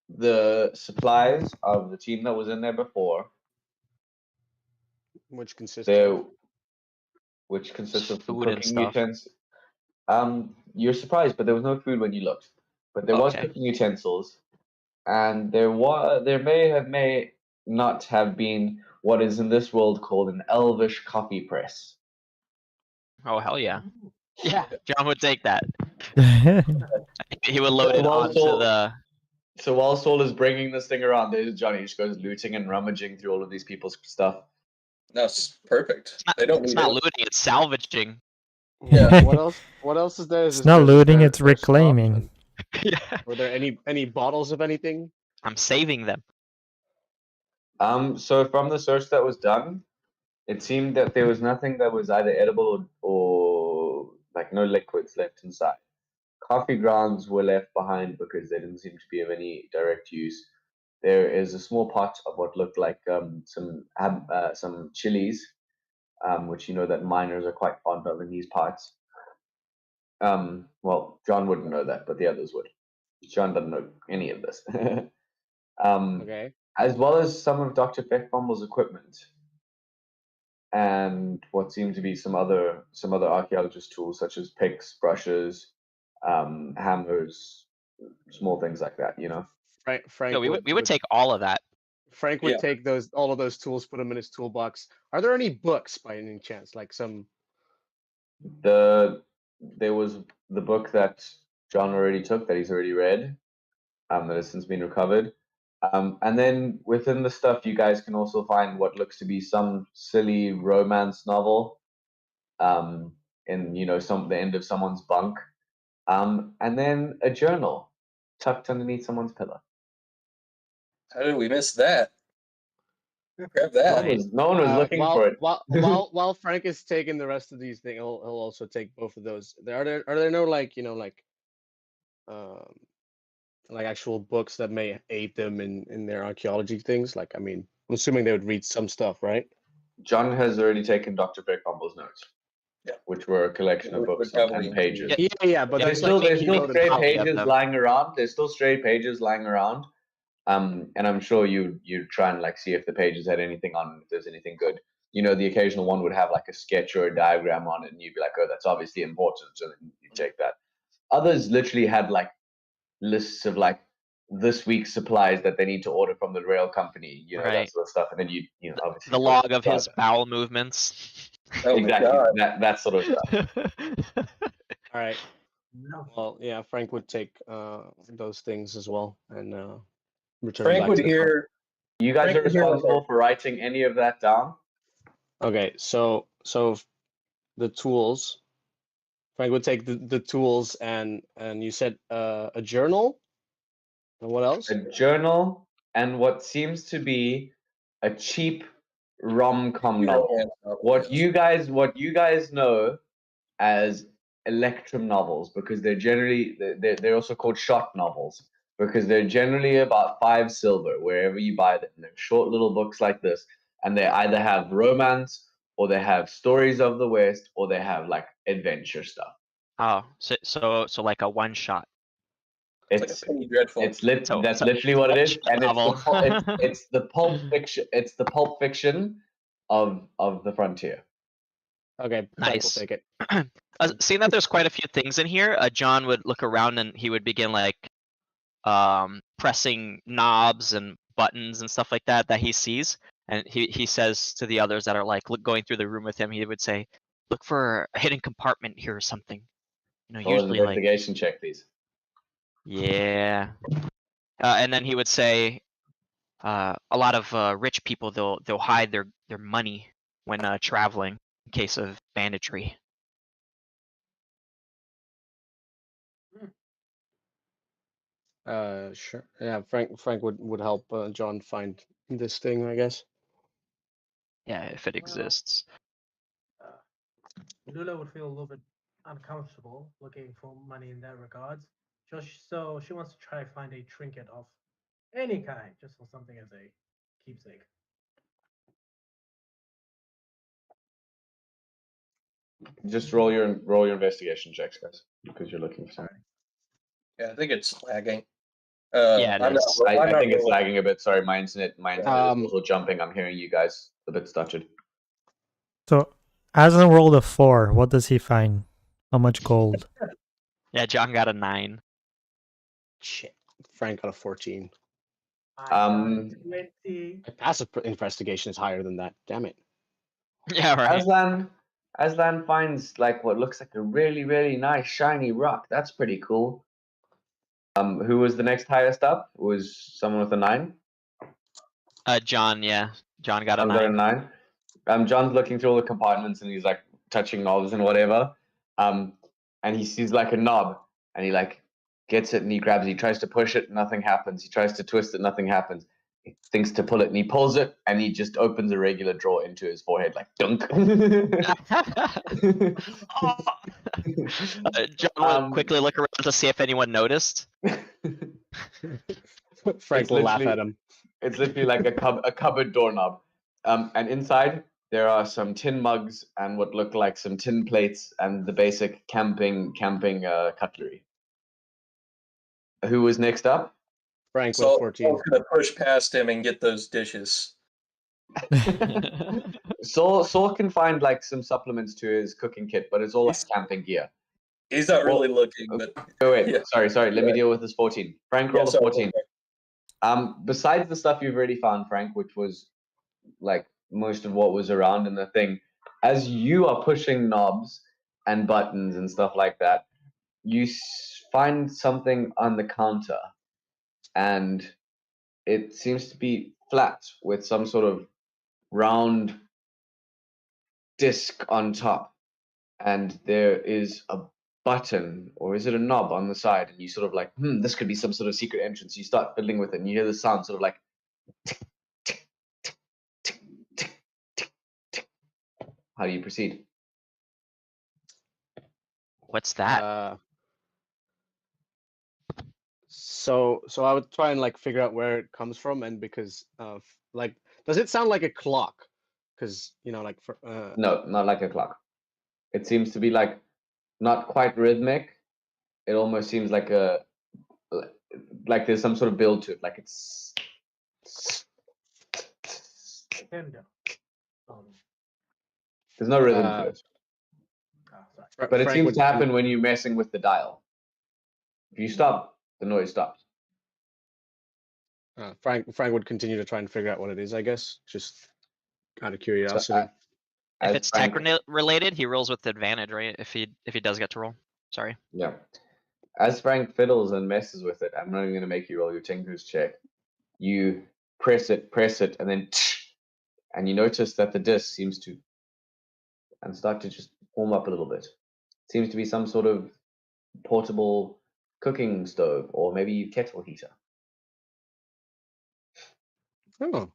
the supplies of the team that was in there before, Which consists there, of. which consists of some Food and cooking stuff. utensils. You're surprised, but there was no food when you looked. But there was Okay. cooking utensils, and there may not have been what is in this world called an elvish coffee press. Oh hell yeah. Yeah, John would take that. He would So load it while onto Saul- the. So while Saul is bringing this thing around, there's Johnny just goes looting and rummaging through all of these people's stuff. That's perfect. They don't It's need not it. looting, it's salvaging. Yeah. What else? What else is there? It's not looting, it's Their stuff? reclaiming. Yeah. Were there any bottles of anything? I'm saving them. So from the search that was done, it seemed that there was nothing that was either edible or like no liquids left inside. Coffee grounds were left behind because they didn't seem to be of any direct use. There is a small pot of what looked like some chilies, which you know that miners are quite fond of in these parts. Well, John wouldn't know that, but the others would. John doesn't know any of this. Okay. As well as some of Dr. Beckbomble's equipment, and what seemed to be some other archaeologist tools such as picks, brushes, hammers, small things like that. You know. Frank. No, we would take all of that. Frank would Yeah. take all of those tools, put them in his toolbox. Are there any books by any chance? Like some. There was the book that John already took that he's already read, that has since been recovered. And then within the stuff, you guys can also find what looks to be some silly romance novel, in the end of someone's bunk, and then a journal tucked underneath someone's pillow. How did we miss that? Grab that. No one was looking for it. While Frank is taking the rest of these things, he'll also take both of those. Are there no like actual books that may aid them in their archaeology things? Like, I mean, I'm assuming they would read some stuff, right? John has already taken Dr. Beckbumble's notes. Yeah. Which were a collection of Would books heavily and pages. include- Yeah, but Yeah, There's there's like still there's he still wrote in stray copy of pages them. lying around. There's still stray pages lying around. And I'm sure you try and like see if the pages had anything on, if there's anything good. You know, the occasional one would have like a sketch or a diagram on it, and you'd be like, oh, that's obviously important. So then you take that. Others literally had like lists of like this week's supplies that they need to order from the rail company, you know, that Right. sort of stuff. And then you obviously The put log of aside his that. bowel movements. Oh my Exactly. God. That sort of stuff. All right. No. Well, yeah, Frank would take those things as well and return Frank back would to the car. hear. You guys Frank are would hear responsible for writing any of that down. Okay, so the tools. Frank would take the tools and you said a journal. And what else? A journal and what seems to be a cheap rom-com novel. What you guys know as Electrum novels, because they're also called short novels, because they're generally about 5 silver wherever you buy them. They're short little books like this, and they either have romance or they have stories of the West or they have like adventure stuff. Oh, so like a one shot. It's like a Penny Dreadful. That's literally what it is, and novel. it's the pulp fiction. It's the pulp fiction of the frontier. Okay, Frank will Nice. take it. Seeing that there's quite a few things in here, John would look around and he would begin like pressing knobs and buttons and stuff like that he sees, and he says to the others that are like going through the room with him, he would say, "Look for a hidden compartment here or something." You know, Roll an usually like investigation check, please. yeah. And then he would say, a lot of rich people they'll hide their money when traveling in case of banditry. Sure. Yeah, Frank would help John find this thing, I guess. Yeah, if it exists. Lula would feel a little bit uncomfortable looking for money in that regards. Just so she wants to try to find a trinket of any kind, just for something as a keepsake. Just roll your investigation checks, guys, because you're looking for something. Yeah, I think it's lagging. Yeah, it I'm is. not, I I'm not think it's rolling. lagging a bit. Sorry, my internet is Um, also jumping. I'm hearing you guys a bit stuttered. So, Aslan rolled a 4. What does he find? How much gold? Yeah, John got a 9. Shit. Frank got a 14. I got Um, 20. My passive investigation is higher than that. Damn it. Yeah, right. Aslan finds like what looks like a really, really nice shiny rock. That's pretty cool. Who was the next highest up? Was someone with a 9? John, yeah. John got a John got a 9. 9. John's looking through all the compartments and he's like touching knobs and whatever. And he sees like a knob and he like gets it and he grabs it. He tries to push it, nothing happens. He tries to twist it, nothing happens. He thinks to pull it and he pulls it and he just opens a regular drawer into his forehead like dunk. John will quickly look around to see if anyone noticed. Frank It's will laugh literally- at him. It's literally like a cupboard doorknob. And inside there are some tin mugs and what look like some tin plates and the basic camping cutlery. Who was next up? Frank with So 14. I'm gonna push past him and get those dishes. Saul can find like some supplements to his cooking kit, but it's all like Yes. camping gear. He's not really Well, looking, but Oh, wait, Yeah. sorry. Let me Right. deal with this 14. Frank yeah, rolled a sorry, 14. Besides the stuff you've already found, Frank, which was like most of what was around in the thing, as you are pushing knobs and buttons and stuff like that, you find something on the counter, and it seems to be flat with some sort of round disc on top, and there is a button, or is it a knob on the side, and you sort of like, this could be some sort of secret entrance. You start fiddling with it and you hear the sound sort of like tick, tick, tick, tick, tick, tick, tick. How do you proceed? What's that? So I would try and like figure out where it comes from, and because like Does it sound like a clock? Because like for No, not like a clock. It seems to be like not quite rhythmic. It almost seems like like there's some sort of build to it. Like it's Tender. there's no rhythm to it. Sorry. But it Frank seems would, to happen when you're messing with the dial. If you stop, the noise stops. Frank would continue to try and figure out what it is. I guess just out of So, curiosity. If as it's Frank, tech related, he rolls with advantage, right? If he does get to roll. Sorry. yeah. As Frank fiddles and messes with it, I'm not even going to make you roll your Tinker's check. You press it, and then and you notice that the disc seems to and start to just warm up a little bit. Seems to be some sort of portable cooking stove or maybe kettle heater. Oh,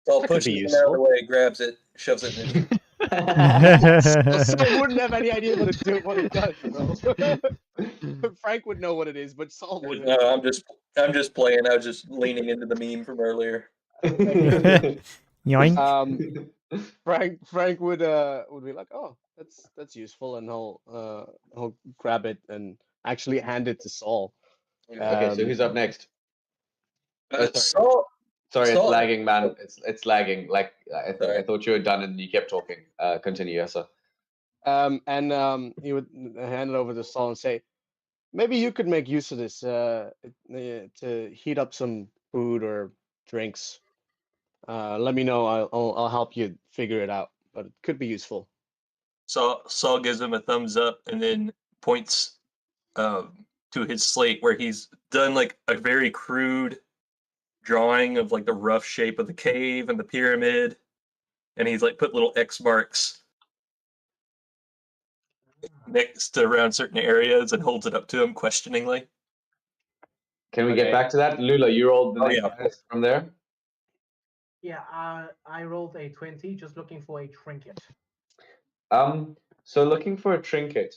Saul That could pushes be him out of the useful. way, grabs it, shoves it in his. Saul wouldn't have any idea what it does, bro. Frank would know what it is, but Saul wouldn't. No, I'm just playing. I was just leaning into the meme from earlier. Yoink. Frank would be like, oh, that's useful, and he'll grab it and actually hand it to Saul. Okay, so who's up next? Saul, Sorry, it's Saul- lagging, man. It's lagging. Like I Sorry. thought you were done and you kept talking. Continue, yes, sir. And he would hand it over to Saul and say, maybe you could make use of this to heat up some food or drinks. Let me know. I'll help you figure it out, but it could be useful. Saul gives him a thumbs up and then points to his slate where he's done like a very crude drawing of like the rough shape of the cave and the pyramid, and he's like put little X marks next to around certain areas and holds it up to him questioningly. Can we Okay. get back to that? Lula, you rolled the Oh, next yeah. dice from there. Yeah, I rolled a 20, just looking for a trinket. So looking for a trinket.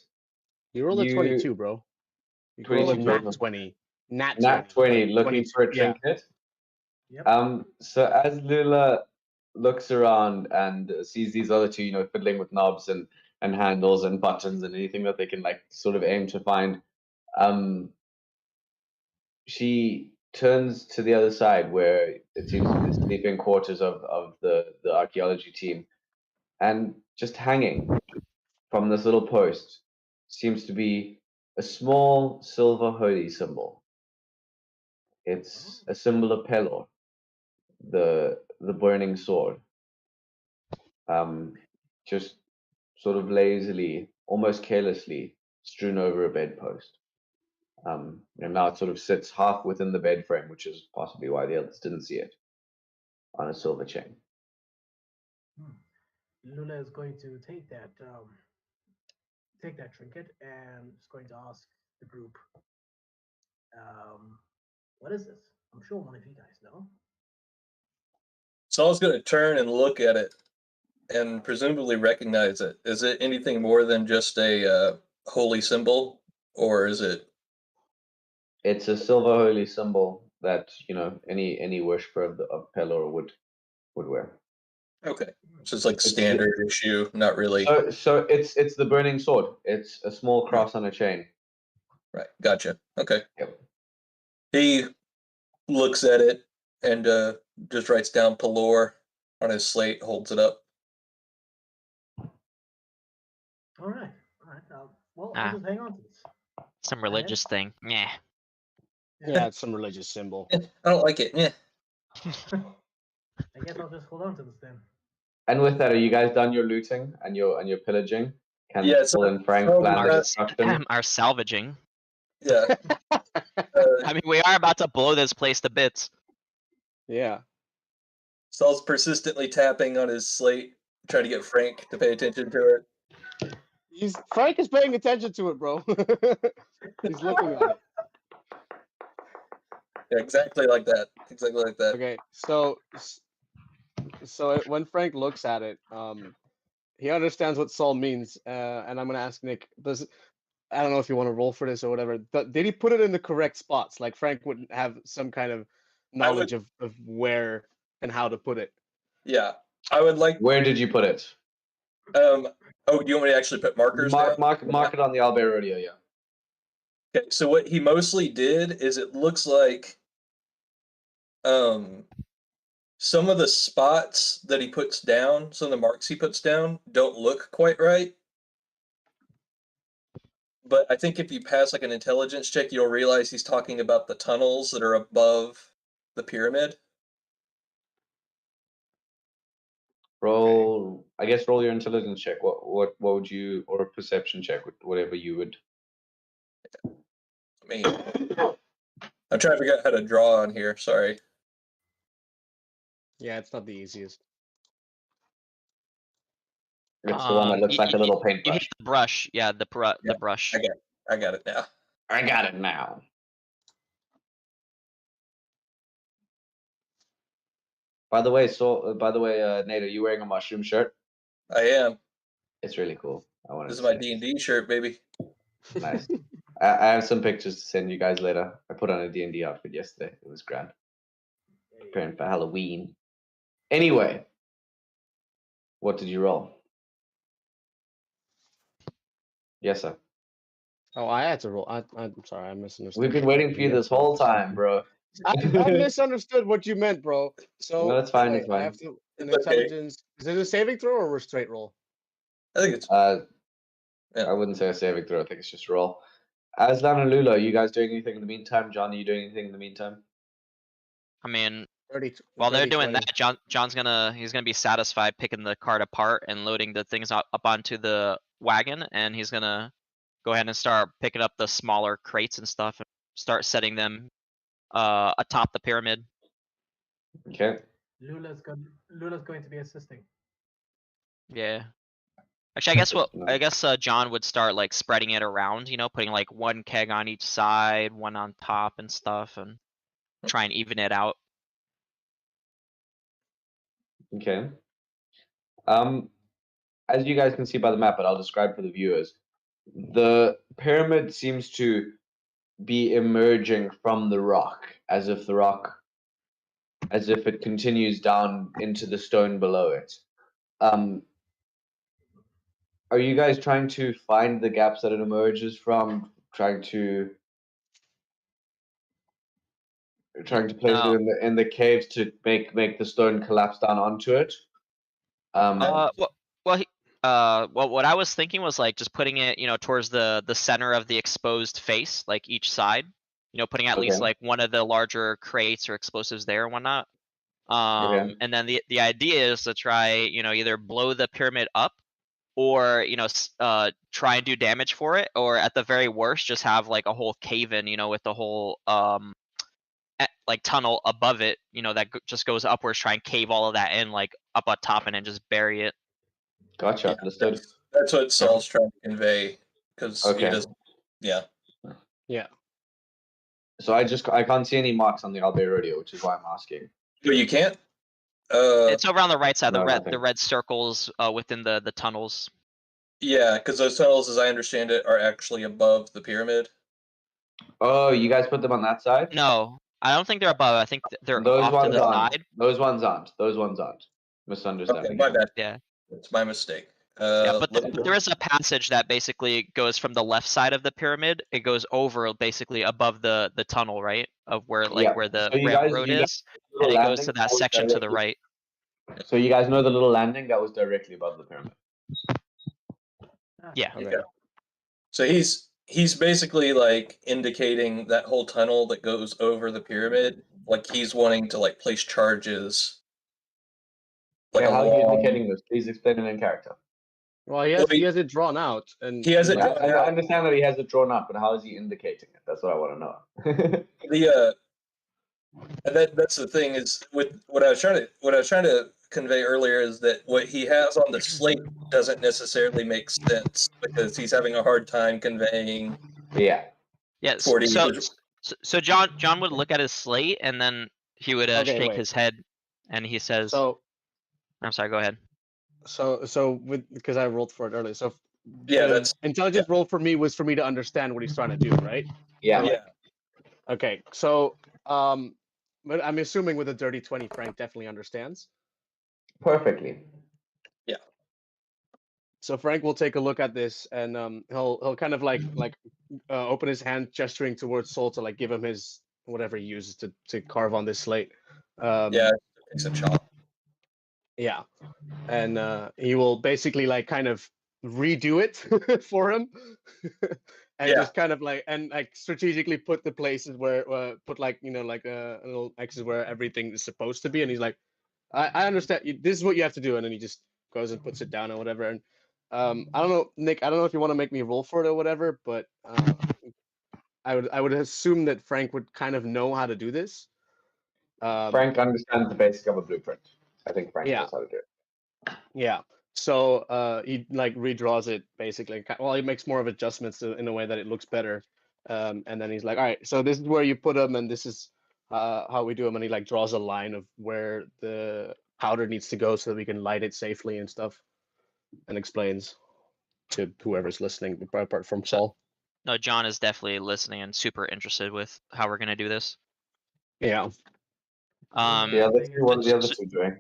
You rolled a You- 22, bro. You rolled a 22 nat total. 20. Nat Nat 20, looking 22, for a yeah. trinket. Yep. So as Lula looks around and sees these other two, fiddling with knobs and handles and buttons and anything that they can like sort of aim to find, she turns to the other side where it seems to be the sleeping quarters of the archaeology team, and just hanging from this little post seems to be a small silver holy symbol. It's a symbol of Pelor, the burning sword. Just sort of lazily, almost carelessly, strewn over a bedpost. And now it sort of sits half within the bed frame, which is possibly why the others didn't see it, on a silver chain. Lula is going to take that trinket and is going to ask the group, what is this? I'm sure one of you guys know. Saul's going to turn and look at it and presumably recognize it. Is it anything more than just a holy symbol, or is it? It's a silver holy symbol that any worshiper of Pelor would wear. Okay, so it's like standard issue, not really. So it's the burning sword. It's a small cross on a chain. Right, gotcha. Okay. Yep. He looks at it and just writes down Pelor on his slate, holds it up. All right. I'll just hang on to this. Some religious thing. Yeah. Yeah, it's some religious symbol. I don't like it. Yeah. I guess I'll just hold on to this then. And with that, are you guys done your looting and your pillaging? Can Yeah, Paul and Frank so plan our- destruction? Our salvaging. Yeah. I mean, we are about to blow this place to bits. Yeah. Saul's persistently tapping on his slate, trying to get Frank to pay attention to it. Frank is paying attention to it, bro. He's looking at it. Yeah, exactly like that. Exactly like that. Okay, so when Frank looks at it, he understands what Saul means, and I'm gonna ask Nick. I don't know if you want to roll for this or whatever. Did he put it in the correct spots? Like Frank wouldn't have some kind of knowledge of where and how to put it. Yeah, I would like. Where did you put it? Oh, do you want me to actually put markers down? Mark it on the Albert Rodeo, yeah. Okay, so what he mostly did is it looks like some of the spots that he puts down, some of the marks he puts down don't look quite right. But I think if you pass like an intelligence check, you'll realize he's talking about the tunnels that are above the pyramid. Roll, I guess roll your intelligence check. What would you, or a perception check, whatever you would. I mean, I'm trying to figure out how to draw on here. Sorry. Yeah, it's not the easiest. It's the one that looks like a little You hit paintbrush. the brush. Yeah, the Yeah, brush. I got it now. I got it now. By the way, Nate, are you wearing a mushroom shirt? I am. It's really cool. I want This to is my say. D&D shirt, baby. Nice. I have some pictures to send you guys later. I put on a D&D outfit yesterday. It was grand. Preparing for Halloween. Anyway, what did you roll? Yes, sir. Oh, I had to roll. I'm sorry, I misunderstood. We've been waiting for you this whole time, bro. I misunderstood what you meant, bro. So No, it's fine, wait, it's fine. I have to an It's okay. intelligence. Is it a saving throw or a straight roll? I think it's Yeah. I wouldn't say a saving throw. I think it's just a roll. Aslan and Lula, are you guys doing anything in the meantime? John, are you doing anything in the meantime? I mean, 30. while they're 30, doing 20. that, John's gonna be satisfied picking the cart apart and loading the things up onto the wagon, and he's gonna go ahead and start picking up the smaller crates and stuff and start setting them atop the pyramid. Okay. Lula's going to be assisting. Yeah. Actually, I guess John would start like spreading it around, putting like one keg on each side, one on top and stuff, and try and even it out. Okay. As you guys can see by the map, but I'll describe for the viewers. The pyramid seems to be emerging from the rock, as if it continues down into the stone below it. Are you guys trying to find the gaps that it emerges from? Trying to place it in the caves to make the stone collapse down onto it? What I was thinking was like just putting it, towards the center of the exposed face, like each side. Putting at least Okay. like one of the larger crates or explosives there and whatnot. Okay. And then the idea is to try, either blow the pyramid up, or try and do damage for it, or at the very worst, just have like a whole cave-in, with the whole like tunnel above it, that just goes upwards, try and cave all of that in, like up on top, and then just bury it. Gotcha. Yeah, Understood. that's what Saul's trying to convey, because he Okay. doesn't. Yeah. Yeah. So I can't see any marks on the Albert Rodeo, which is why I'm asking. But you can't. It's over on the right side, no, the nothing. red circles within the tunnels. Yeah, because those tunnels, as I understand it, are actually above the pyramid. Oh, you guys put them on that side? No, I don't think they're above. I think they're Those off to ones the aren't. side. Those ones aren't. Misunderstanding. Okay, my bad. Yeah. It's my mistake. Yeah, but let me- there is a passage that basically goes from the left side of the pyramid. It goes over basically above the tunnel, right? Of where Yeah, where the so you guys- railroad you guys- is, and it goes to that section to the right. So you guys know the little landing that was directly above the pyramid. Yeah. Okay. Yeah. So he's basically like indicating that whole tunnel that goes over the pyramid, like he's wanting to like place charges. Okay, how are you along- indicating this? Please explain it in character. Well, he has it drawn out, and He has it I, drawn I out. understand that he has it drawn up, but how is he indicating it? That's what I want to know. That's the thing is with what I was trying to convey earlier is that what he has on the slate doesn't necessarily make sense because he's having a hard time conveying. Yeah. Yes. 40 So John would look at his slate, and then he would Okay, shake wait. his head, and he says, so "I'm sorry. Go ahead." because I rolled for it earlier. So Yeah, the that's intelligence roll for me was for me to understand what he's trying to do, right? Yeah. yeah. Okay, so but I'm assuming with a dirty 20, Frank definitely understands. perfectly. So Frank will take a look at this, and he'll kind of like open his hand, gesturing towards Sol to like give him his whatever he uses to carve on this slate. Yeah, it's a chop. Yeah, and he will basically like kind of redo it for him, and Yeah. just kind of like strategically put the places where put like like little X's where everything is supposed to be, and he's like, I understand. This is what you have to do, and then he just goes and puts it down or whatever. And I don't know, Nick. I don't know if you want to make me roll for it or whatever, but I would assume that Frank would kind of know how to do this. Frank understands the basic of a blueprint. I think Frank Yeah. knows how to do it. Yeah. So he like redraws it basically. Well, he makes more of adjustments in a way that it looks better. And then he's like, all right, so this is where you put them, and this is how we do them. And he like draws a line of where the powder needs to go so that we can light it safely and stuff, and explains to whoever's listening, apart from Saul. No, John is definitely listening and super interested with how we're gonna do this. Yeah. The other two, what are the other two doing?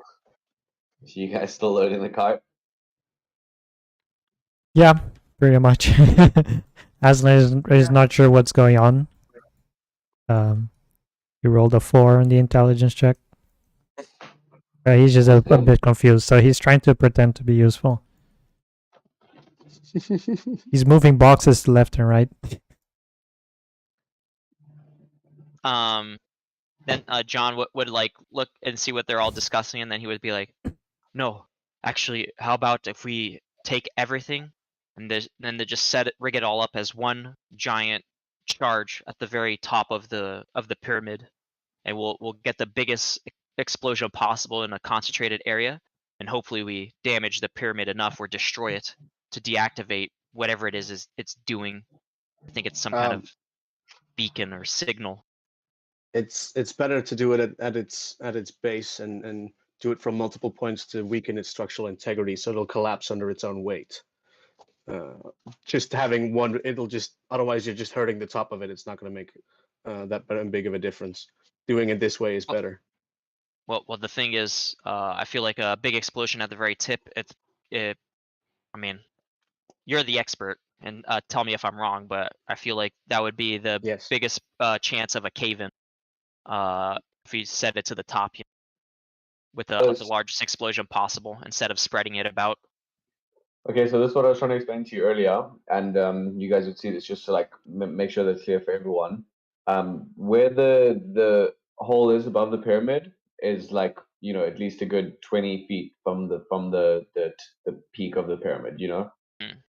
So you guys still loading the cart? Yeah, pretty much. Aslan is not sure what's going on. He rolled a 4 on the intelligence check. He's just a bit confused, so he's trying to pretend to be useful. He's moving boxes left and right. Then John would like look and see what they're all discussing, and then he would be like, "No, actually, how about if we take everything and then they just rig it all up as one giant charge at the very top of the pyramid, and we'll get the biggest explosion possible in a concentrated area, and hopefully we damage the pyramid enough or destroy it to deactivate whatever it is it's doing. I think it's some kind of beacon or signal." It's better to do it at its base and do it from multiple points to weaken its structural integrity, so it'll collapse under its own weight. Just having one, it'll just, otherwise you're just hurting the top of it. It's not going to make that big of a difference. Doing it this way is better. Well, the thing is, I feel like a big explosion at the very tip. I mean, you're the expert, and tell me if I'm wrong, but I feel like that would be the Yes. biggest chance of a cave-in. If you set it to the top, with the largest explosion possible, instead of spreading it about. Okay, so this is what I was trying to explain to you earlier, and you guys would see this just to like make sure that's clear for everyone. Where the hole is above the pyramid is like at least a good 20 feet from the peak of the pyramid.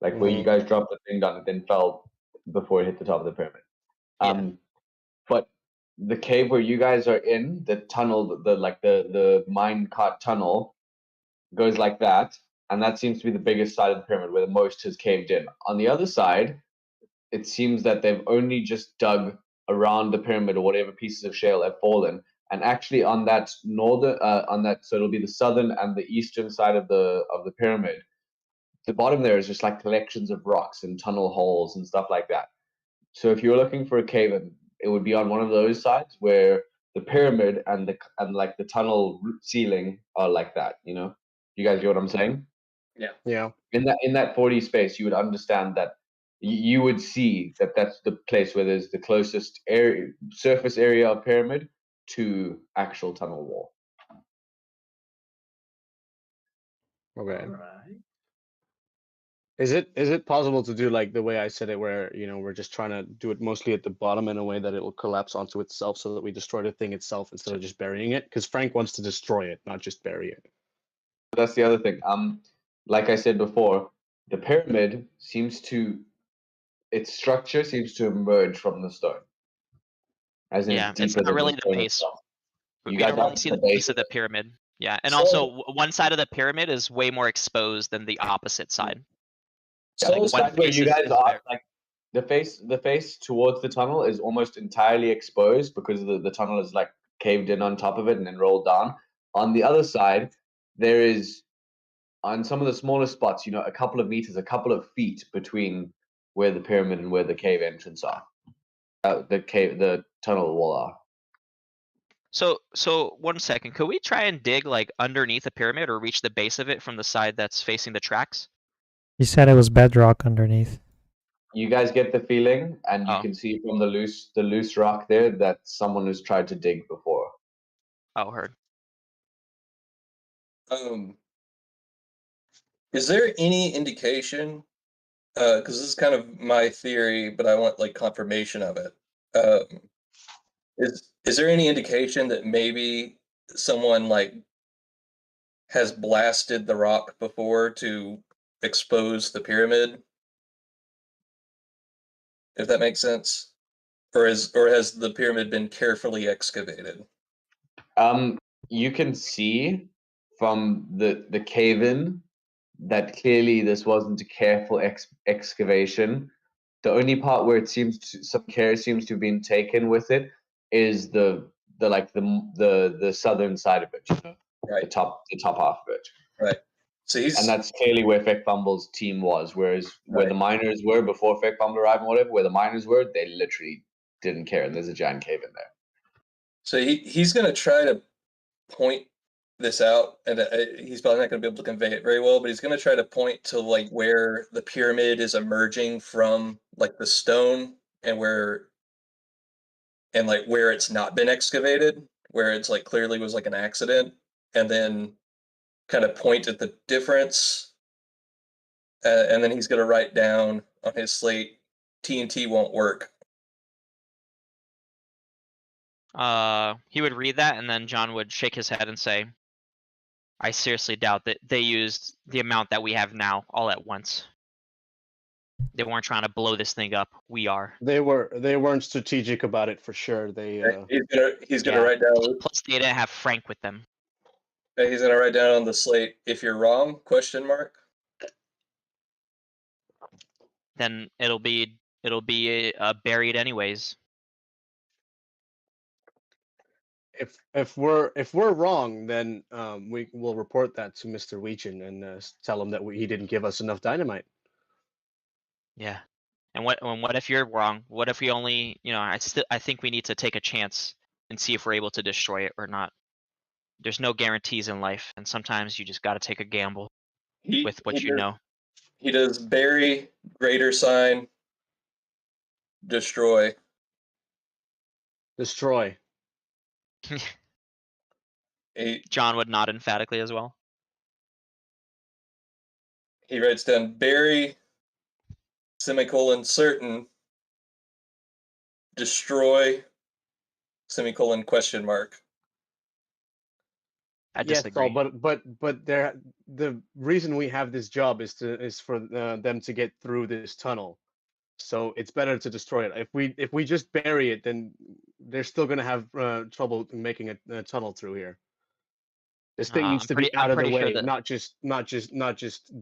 Like where you guys dropped the thing down, it then fell before it hit the top of the pyramid. Yeah. But the cave where you guys are in, the tunnel, the mine cart tunnel, goes like that, and that seems to be the biggest side of the pyramid where the most has caved in. On the other side, it seems that they've only just dug around the pyramid or whatever pieces of shale have fallen. And actually, on that so it'll be the southern and the eastern side of the pyramid. The bottom there is just like collections of rocks and tunnel holes and stuff like that. So if you're looking for a cave-in, it would be on one of those sides where the pyramid and like the tunnel ceiling are like that. You guys get what I'm saying? Yeah. In that 40 space, you would understand that you would see that that's the place where there's the closest surface area of pyramid to actual tunnel wall. Okay. All right. Is it possible to do like the way I said it, where we're just trying to do it mostly at the bottom in a way that it will collapse onto itself, so that we destroy the thing itself instead of just burying it? Because Frank wants to destroy it, not just bury it. That's the other thing. Like I said before, the pyramid its structure seems to emerge from the stone. As in Yeah, it's it's deeper not than really the the stone base. itself. We You don't guys really have see the the base base of the pyramid. Yeah, and So- also one side of the pyramid is way more exposed than the opposite side. Yeah, like One side where face you is guys are, bare. like the face towards the tunnel is almost entirely exposed because the tunnel is like caved in on top of it and then rolled down. On the other side, there is on some of the smaller spots, a couple of meters, a couple of feet between where the pyramid and where the cave entrance are. The tunnel wall are. So 1 second. Could we try and dig like underneath the pyramid or reach the base of it from the side that's facing the tracks? He said it was bedrock underneath. You guys get the feeling, and you Oh. can see from the loose rock there that someone has tried to dig before. Oh, heard. Is there any indication? Because this is kind of my theory, but I want like confirmation of it. Is there any indication that maybe someone like has blasted the rock before to expose the pyramid? If that makes sense, or has the pyramid been carefully excavated? You can see from the cave-in that clearly this wasn't a careful excavation. The only part where it some care seems to have been taken with it is the southern side of it, Right. the top half of it. Right. So And that's clearly where Feck Fumble's team was. Whereas where Right. the miners were before Feck Fumble arrived and whatever, where the miners were, they literally didn't care. And there's a giant cave in there. So he's going to try to point this out, and he's probably not going to be able to convey it very well, but he's going to try to point to like where the pyramid is emerging from, like the stone, and where it's not been excavated, where it's like clearly was like an accident, and then kind of point at the difference, and then he's going to write down on his slate, TNT won't work. He would read that, and then John would shake his head and say, I seriously doubt that they used the amount that we have now all at once. They weren't trying to blow this thing up. We are. They weren't strategic about it for sure. He's gonna write down. Plus, they didn't have Frank with them. He's gonna write down on the slate, if you're wrong, ? Then it'll be buried anyways. If we're wrong, then we will report that to Mr. Weechin and tell him that he didn't give us enough dynamite. Yeah. And what if you're wrong? What if we only, I think we need to take a chance and see if we're able to destroy it or not. There's no guarantees in life, and sometimes you just got to take a gamble with what you know. He does bury, greater sign, destroy. Destroy. John would nod emphatically as well. He writes down bury, semicolon, certain, destroy, semicolon, ? I disagree. Yes, but the reason we have this job is for them to get through this tunnel. So it's better to destroy it. If we just bury it, then they're still gonna have trouble making a tunnel through here. This thing needs to be out of the way, not just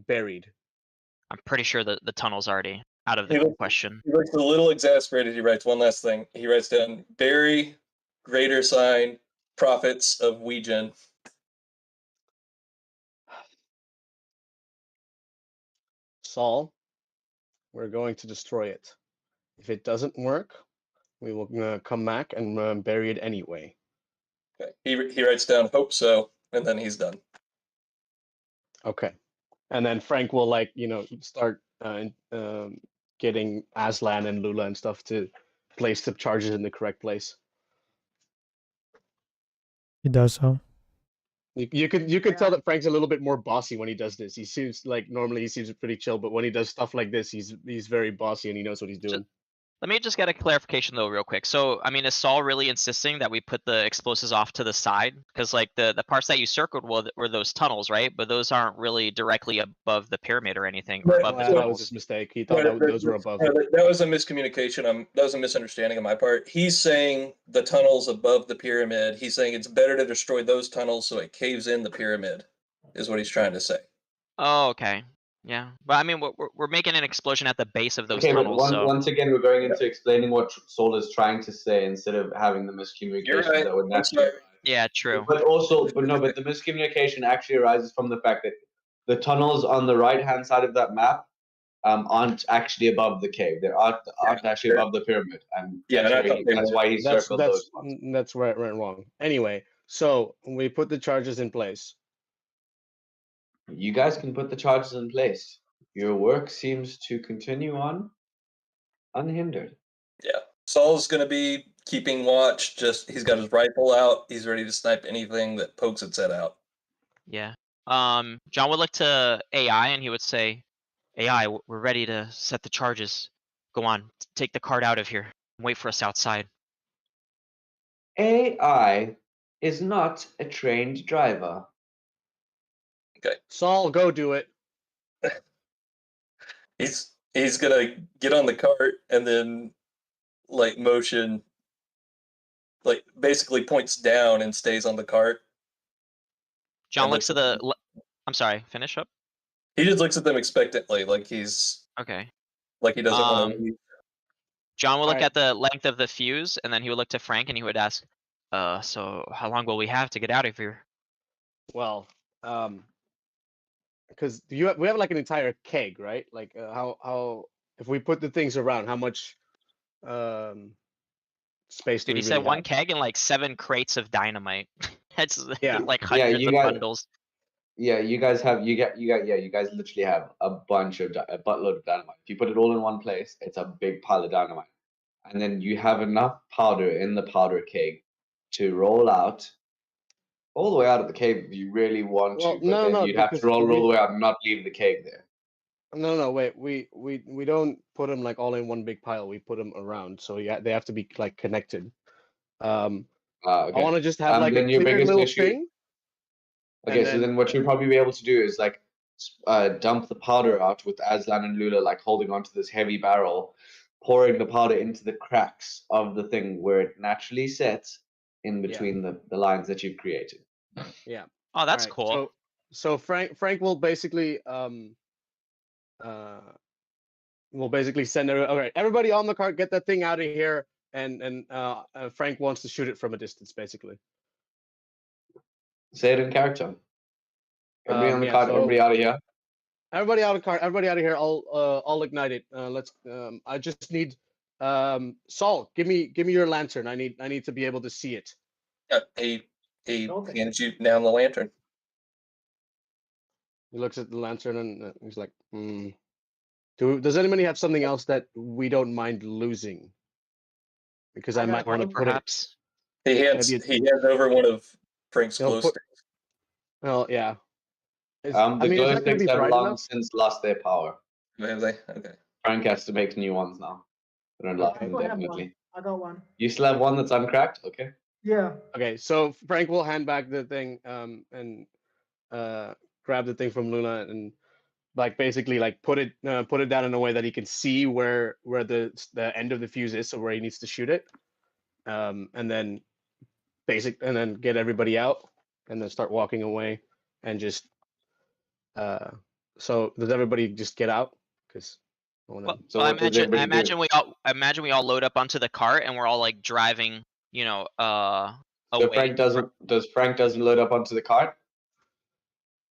buried. I'm pretty sure that the tunnel's already out of the question. He looks a little exasperated. He writes one last thing. He writes down bury, greater sign, profits of Ouija. Saul, we're going to destroy it. If it doesn't work, we will come back and bury it anyway. Okay. He writes down hope so, and then he's done. Okay. And then Frank will start getting Aslan and Lula and stuff to place the charges in the correct place. He does so. You could tell that Frank's a little bit more bossy when he does this. He seems like normally he seems pretty chill, but when he does stuff like this, he's very bossy and he knows what he's doing. Let me just get a clarification though real quick. So, I mean, is Saul really insisting that we put the explosives off to the side? Because like the parts that you circled were those tunnels, right? But those aren't really directly above the pyramid or anything. Or above the That was tunnels. his mistake. He thought those were above. That was a miscommunication. That was a misunderstanding on my part. He's saying the tunnels above the pyramid. He's saying it's better to destroy those tunnels so it caves in the pyramid, is what he's trying to say. Oh, okay. Yeah, but I mean, we're making an explosion at the base of those tunnels. But once again, we're going into explaining what Saul is trying to say instead of having the miscommunication that would naturally. Yeah, true. But the miscommunication actually arises from the fact that the tunnels on the right-hand side of that map aren't actually above the cave. They aren't actually above the pyramid, and Yeah, and I thought they that's were. why he circled those ones. That's where it went wrong. Anyway, so we put the charges in place. You guys can put the charges in place. Your work seems to continue on unhindered. Yeah. Saul's gonna be keeping watch. Just he's got his rifle out. He's ready to snipe anything that pokes its head out. Yeah. John would look to AI and he would say, AI, we're ready to set the charges. Go on, take the cart out of here. Wait for us outside. AI is not a trained driver. Saul, go do it. He's gonna get on the cart and then like motion, like basically points down and stays on the cart. John And looks to then- the. I'm sorry. Finish up. He just looks at them expectantly, like he's Okay. like he doesn't want to leave. John will look Alright. at the length of the fuse, and then he would look to Frank, and he would ask, so how long will we have to get out of here?" Well, because we have like an entire keg, right? Like how if we put the things around, how much space do Dude, we he really said one have? keg and like 7 crates of dynamite. That's Yeah. like Yeah, hundreds you of guys- bundles. Yeah, you guys literally have a buttload of dynamite. If you put it all in one place, it's a big pile of dynamite. And then you have enough powder in the powder keg to roll out all the way out of the cave if you really want Well, to, but no, then no, you'd have because to roll all we- the way out and not leave the cave there. No, wait. We don't put them like all in one big pile. We put them around, so yeah, they have to be like connected. Okay. I want to just have like a then your clear biggest little issue- thing. Okay, and so then- then what you'll probably be able to do is like dump the powder out with Aslan and Lula like holding onto this heavy barrel, pouring the powder into the cracks of the thing where it naturally sets in Yeah. between the lines that you've created. Yeah. Oh, that's Alright, cool. So Frank will basically send everybody on the cart, get that thing out of here, and Frank wants to shoot it from a distance, basically. Say it in character. Everybody on the Yeah, cart, so- everybody out of here. Everybody out of cart, everybody out of here. I'll ignite it. Let's. I just need Saul. Give me your lantern. I need to be able to see it. He Okay. hands you down the lantern. He looks at the lantern and he's like, does anybody have something else that we don't mind losing? Because I I got might want to one. put it. Perhaps. He hands over one of Frank's He'll glow put- sticks. Well, yeah. The is that glow gonna sticks be have bright long enough? since lost their power. Have they? Okay. Frank has to make new ones now. They don't last I still have indefinitely. one. I got one. You still have one that's uncracked? Okay. Yeah. Okay, so Frank will hand back the thing and grab the thing from Luna and like basically like put it down in a way that he can see where the end of the fuse is, so where he needs to shoot it, and then get everybody out and then start walking away and just so does everybody just get out? Because Well, So I what does imagine everybody do? I imagine we all load up onto the cart and we're all like driving, So away. Frank doesn't load up onto the cart?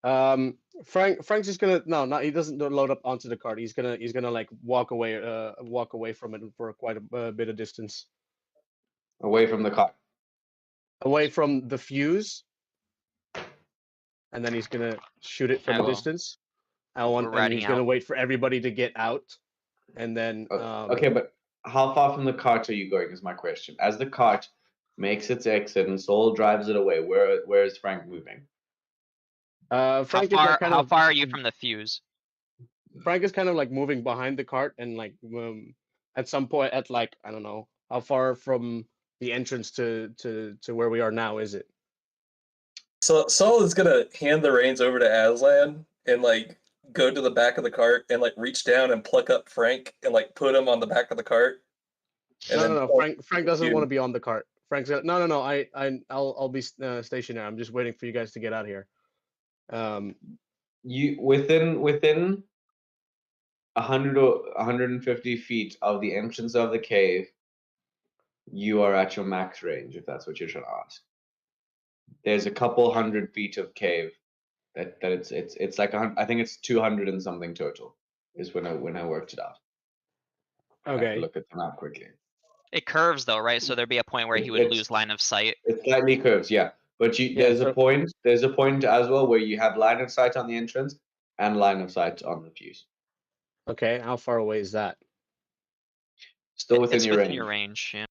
Frank's just gonna he doesn't load up onto the cart. He's gonna like walk away from it for quite a bit of distance, Away from the cart. away from the fuse, and then he's gonna shoot it from a Hello. distance. We're And riding he's gonna out. wait for everybody to get out, and then Okay, but how far from the cart are you going is my question. As the cart makes its exit and Soul drives it away, where is Frank moving? Frank is like How far are you from the fuse? Frank is kind of like moving behind the cart and like at some point at like I don't know how far from the entrance to where we are now is it? So Saul is gonna hand the reins over to Aslan and like go to the back of the cart and like reach down and pluck up Frank and like put him on the back of the cart. And No. Frank doesn't you- want to be on the cart. Frank's like, no. I'll be stationary. I'm just waiting for you guys to get out of here. You within 100 or 150 feet of the entrance of the cave, you are at your max range, if that's what you're trying to ask. There's a couple 100 feet of cave that it's like I think it's 200 and something total. is when I worked it out. I have to Okay. look at the map quickly. It curves though, right? So there'd be a point where he would It's- lose line of sight. It slightly curves, yeah. But Yeah, there's a so- point. There's a point as well where you have line of sight on the entrance and line of sight on the fuse. Okay. How far away is that? Still within It's your within range. your range. Yeah.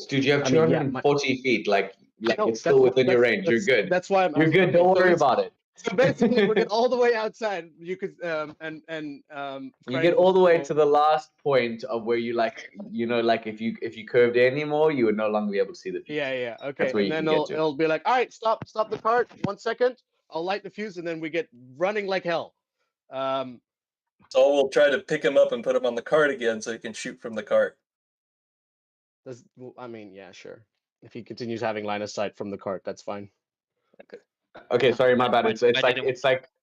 Dude, you have I mean, yeah, 240 feet. Like No, it's still within your range. You're that's- good. That's why I'm. You're I'm- good. okay, Don't so worry it's- about it. So basically, we get all the way outside. You could You Frank get all the way will- to the last point of where you like if you curved anymore, you would no longer be able to see the fuse. Yeah. Okay. where And you then can get to. it'll be like, all right, stop the cart. 1 second. I'll light the fuse, and then we get running like hell. So we'll try to pick him up and put him on the cart again, so he can shoot from the cart. I mean, yeah, sure. If he continues having line of sight from the cart, that's fine. Okay, sorry, my bad. Why- It's why like didn't-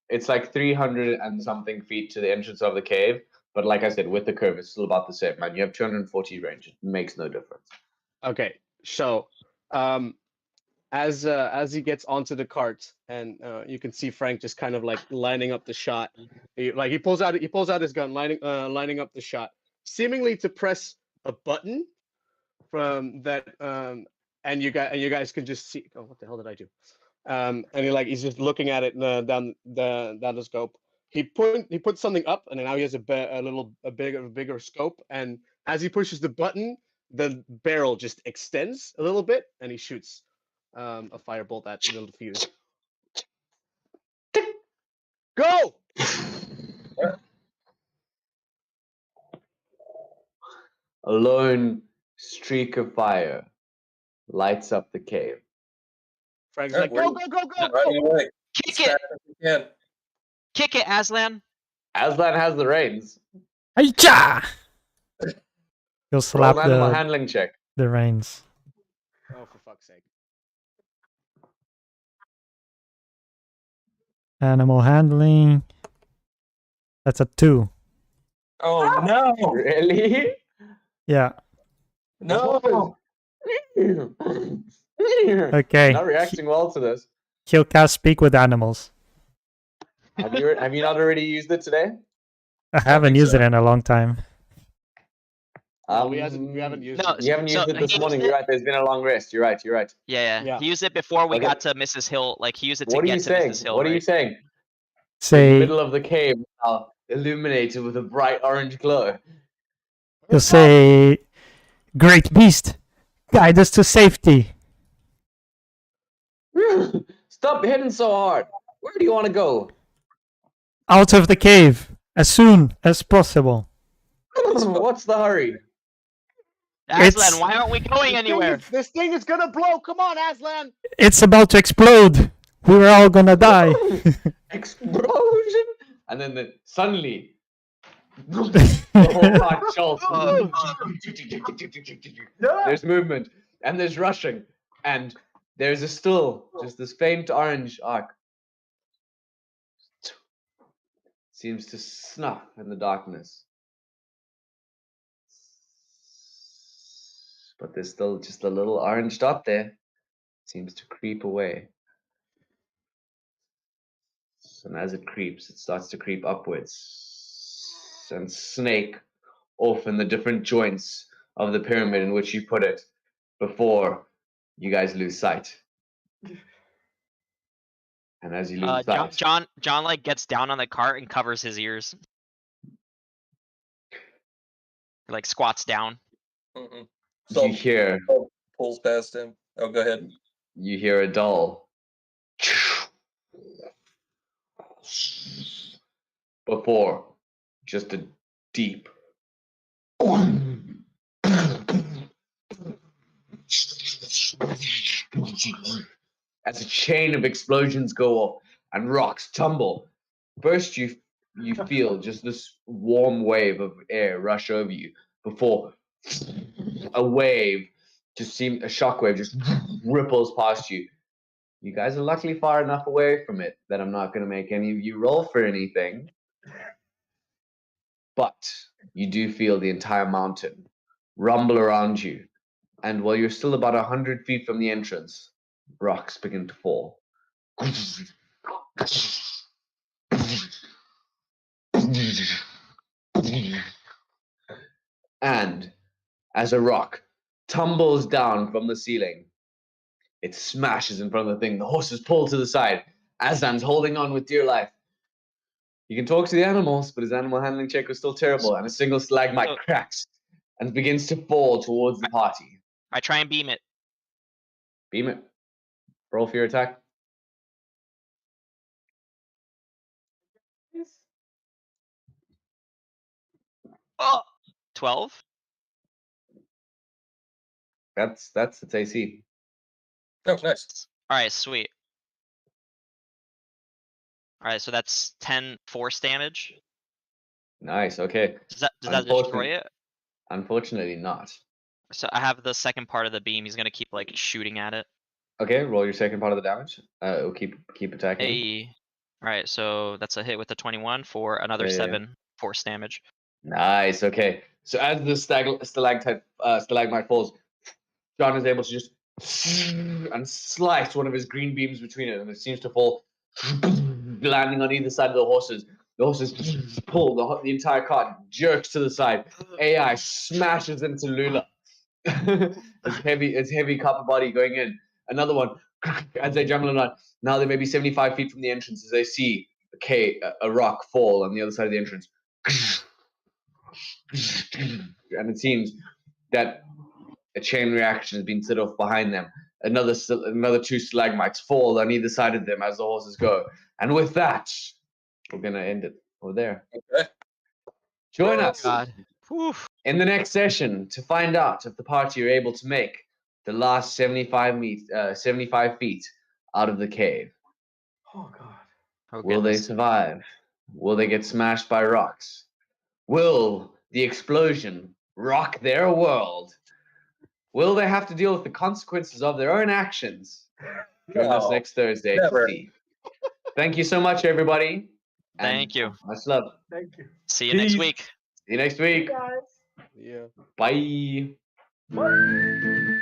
it's like 300 and something feet to the entrance of the cave. But like I said, with the curve, it's still about the same, man. You have 240 range. It makes no difference. Okay, so as he gets onto the cart, and you can see Frank just kind of like lining up the shot. He pulls out his gun, lining up the shot, seemingly to press a button from that. And you guys can just see. Oh, what the hell did I do? And he's just looking at it down the scope. He put something up, and now he has a bigger scope. And as he pushes the button, the barrel just extends a little bit, and he shoots a firebolt at the little fuse. Go! A lone streak of fire lights up the cave. Frank's Alright, like, go! Running away. Kick As fast it! as we can. Kick it, Aslan! Aslan has the reins. Aicha! He'll Roll slap an animal the handling check. reins. Oh, for fuck's sake! Animal handling. That's a 2. Oh no! Really? Yeah. No! Okay. Not reacting well to this. He'll cast Speak with Animals. Have you not already used it today? I haven't think used so. it in a long time. No, we haven't used No, it. You haven't So used it this he morning. used You're it- right. There's been a long rest. You're right. Yeah. Yeah. He used it before we Okay. got to Mrs. Hill. Like, he used it to What are get you to saying? Mrs. Hill. What are you right? saying? The Say, middle of the cave now illuminated with a bright orange glow. he'll say, Great Beast, guide us to safety. Stop hitting so hard. Where do you want to go? Out of the cave, as soon as possible. What's the hurry? It's- Aslan, why aren't we going anywhere? This thing is gonna blow! Come on, Aslan! It's about to explode. We were all gonna die. Explosion! And then suddenly, the whole cart jolts. There's movement, and there's rushing, and there's just this faint orange arc. Seems to snuff in the darkness. But there's still just a little orange dot there. Seems to creep away. And as it creeps, it starts to creep upwards and snake off in the different joints of the pyramid in which you put it before you guys lose sight. And as you lose sight, John like gets down on the cart and covers his ears. Like squats down. Mm-mm. you So hear pulls past him. Oh, go ahead. a dull before just a deep as a chain of explosions go off and rocks tumble. First you feel just this warm wave of air rush over you before a wave a shockwave just ripples past you. You guys are luckily far enough away from it that I'm not going to make any of you roll for anything. But you do feel the entire mountain rumble around you. And while you're still about 100 feet from the entrance, rocks begin to fall. And as a rock tumbles down from the ceiling, it smashes in front of the thing. The horses pull to the side. Aslan's holding on with dear life. He can talk to the animals, but his animal handling check was still terrible, and a single stalagmite So- cracks and begins to fall towards the party. I try and beam it. Beam it. Roll for your attack. Oh! 12? That's its AC. Oh, nice. Alright, sweet. Alright, so that's 10 force damage. Nice. Okay. Does that destroy Unfortunate- it? Unfortunately, not. So I have the second part of the beam. He's gonna keep like shooting at it. Okay. Roll your second part of the damage. We'll keep attacking. Hey. Alright, so that's a hit with the 21 for another Yeah, yeah, yeah. 7 force damage. Nice. Okay. So as the stalagmite falls, John is able to just and slice one of his green beams between it, and it seems to fall, landing on either side of the horses. The horses pull, the entire cart jerks to the side. AI smashes into Lula. It's heavy copper body going in. Another one as they jumble on. Now they may be 75 feet from the entrance as they see a rock fall on the other side of the entrance. And it seems that a chain reaction has been set off behind them. Another 2 stalagmites fall on either side of them as the horses go. And with that, we're gonna end it over there. Okay. Join us God. Whew. in the next session to find out if the party are able to make the last 75 feet out of the cave. Oh god. Oh, Will they goodness. survive? Will they get smashed by rocks? Will the explosion rock their world? Will they have to deal with the consequences of their own actions? Join us No, next Thursday never. to see. Thank you so much, everybody. and Thank you. Much love. Thank you. See you next Peace. week. See you next week. Guys. Yeah. Bye. Bye.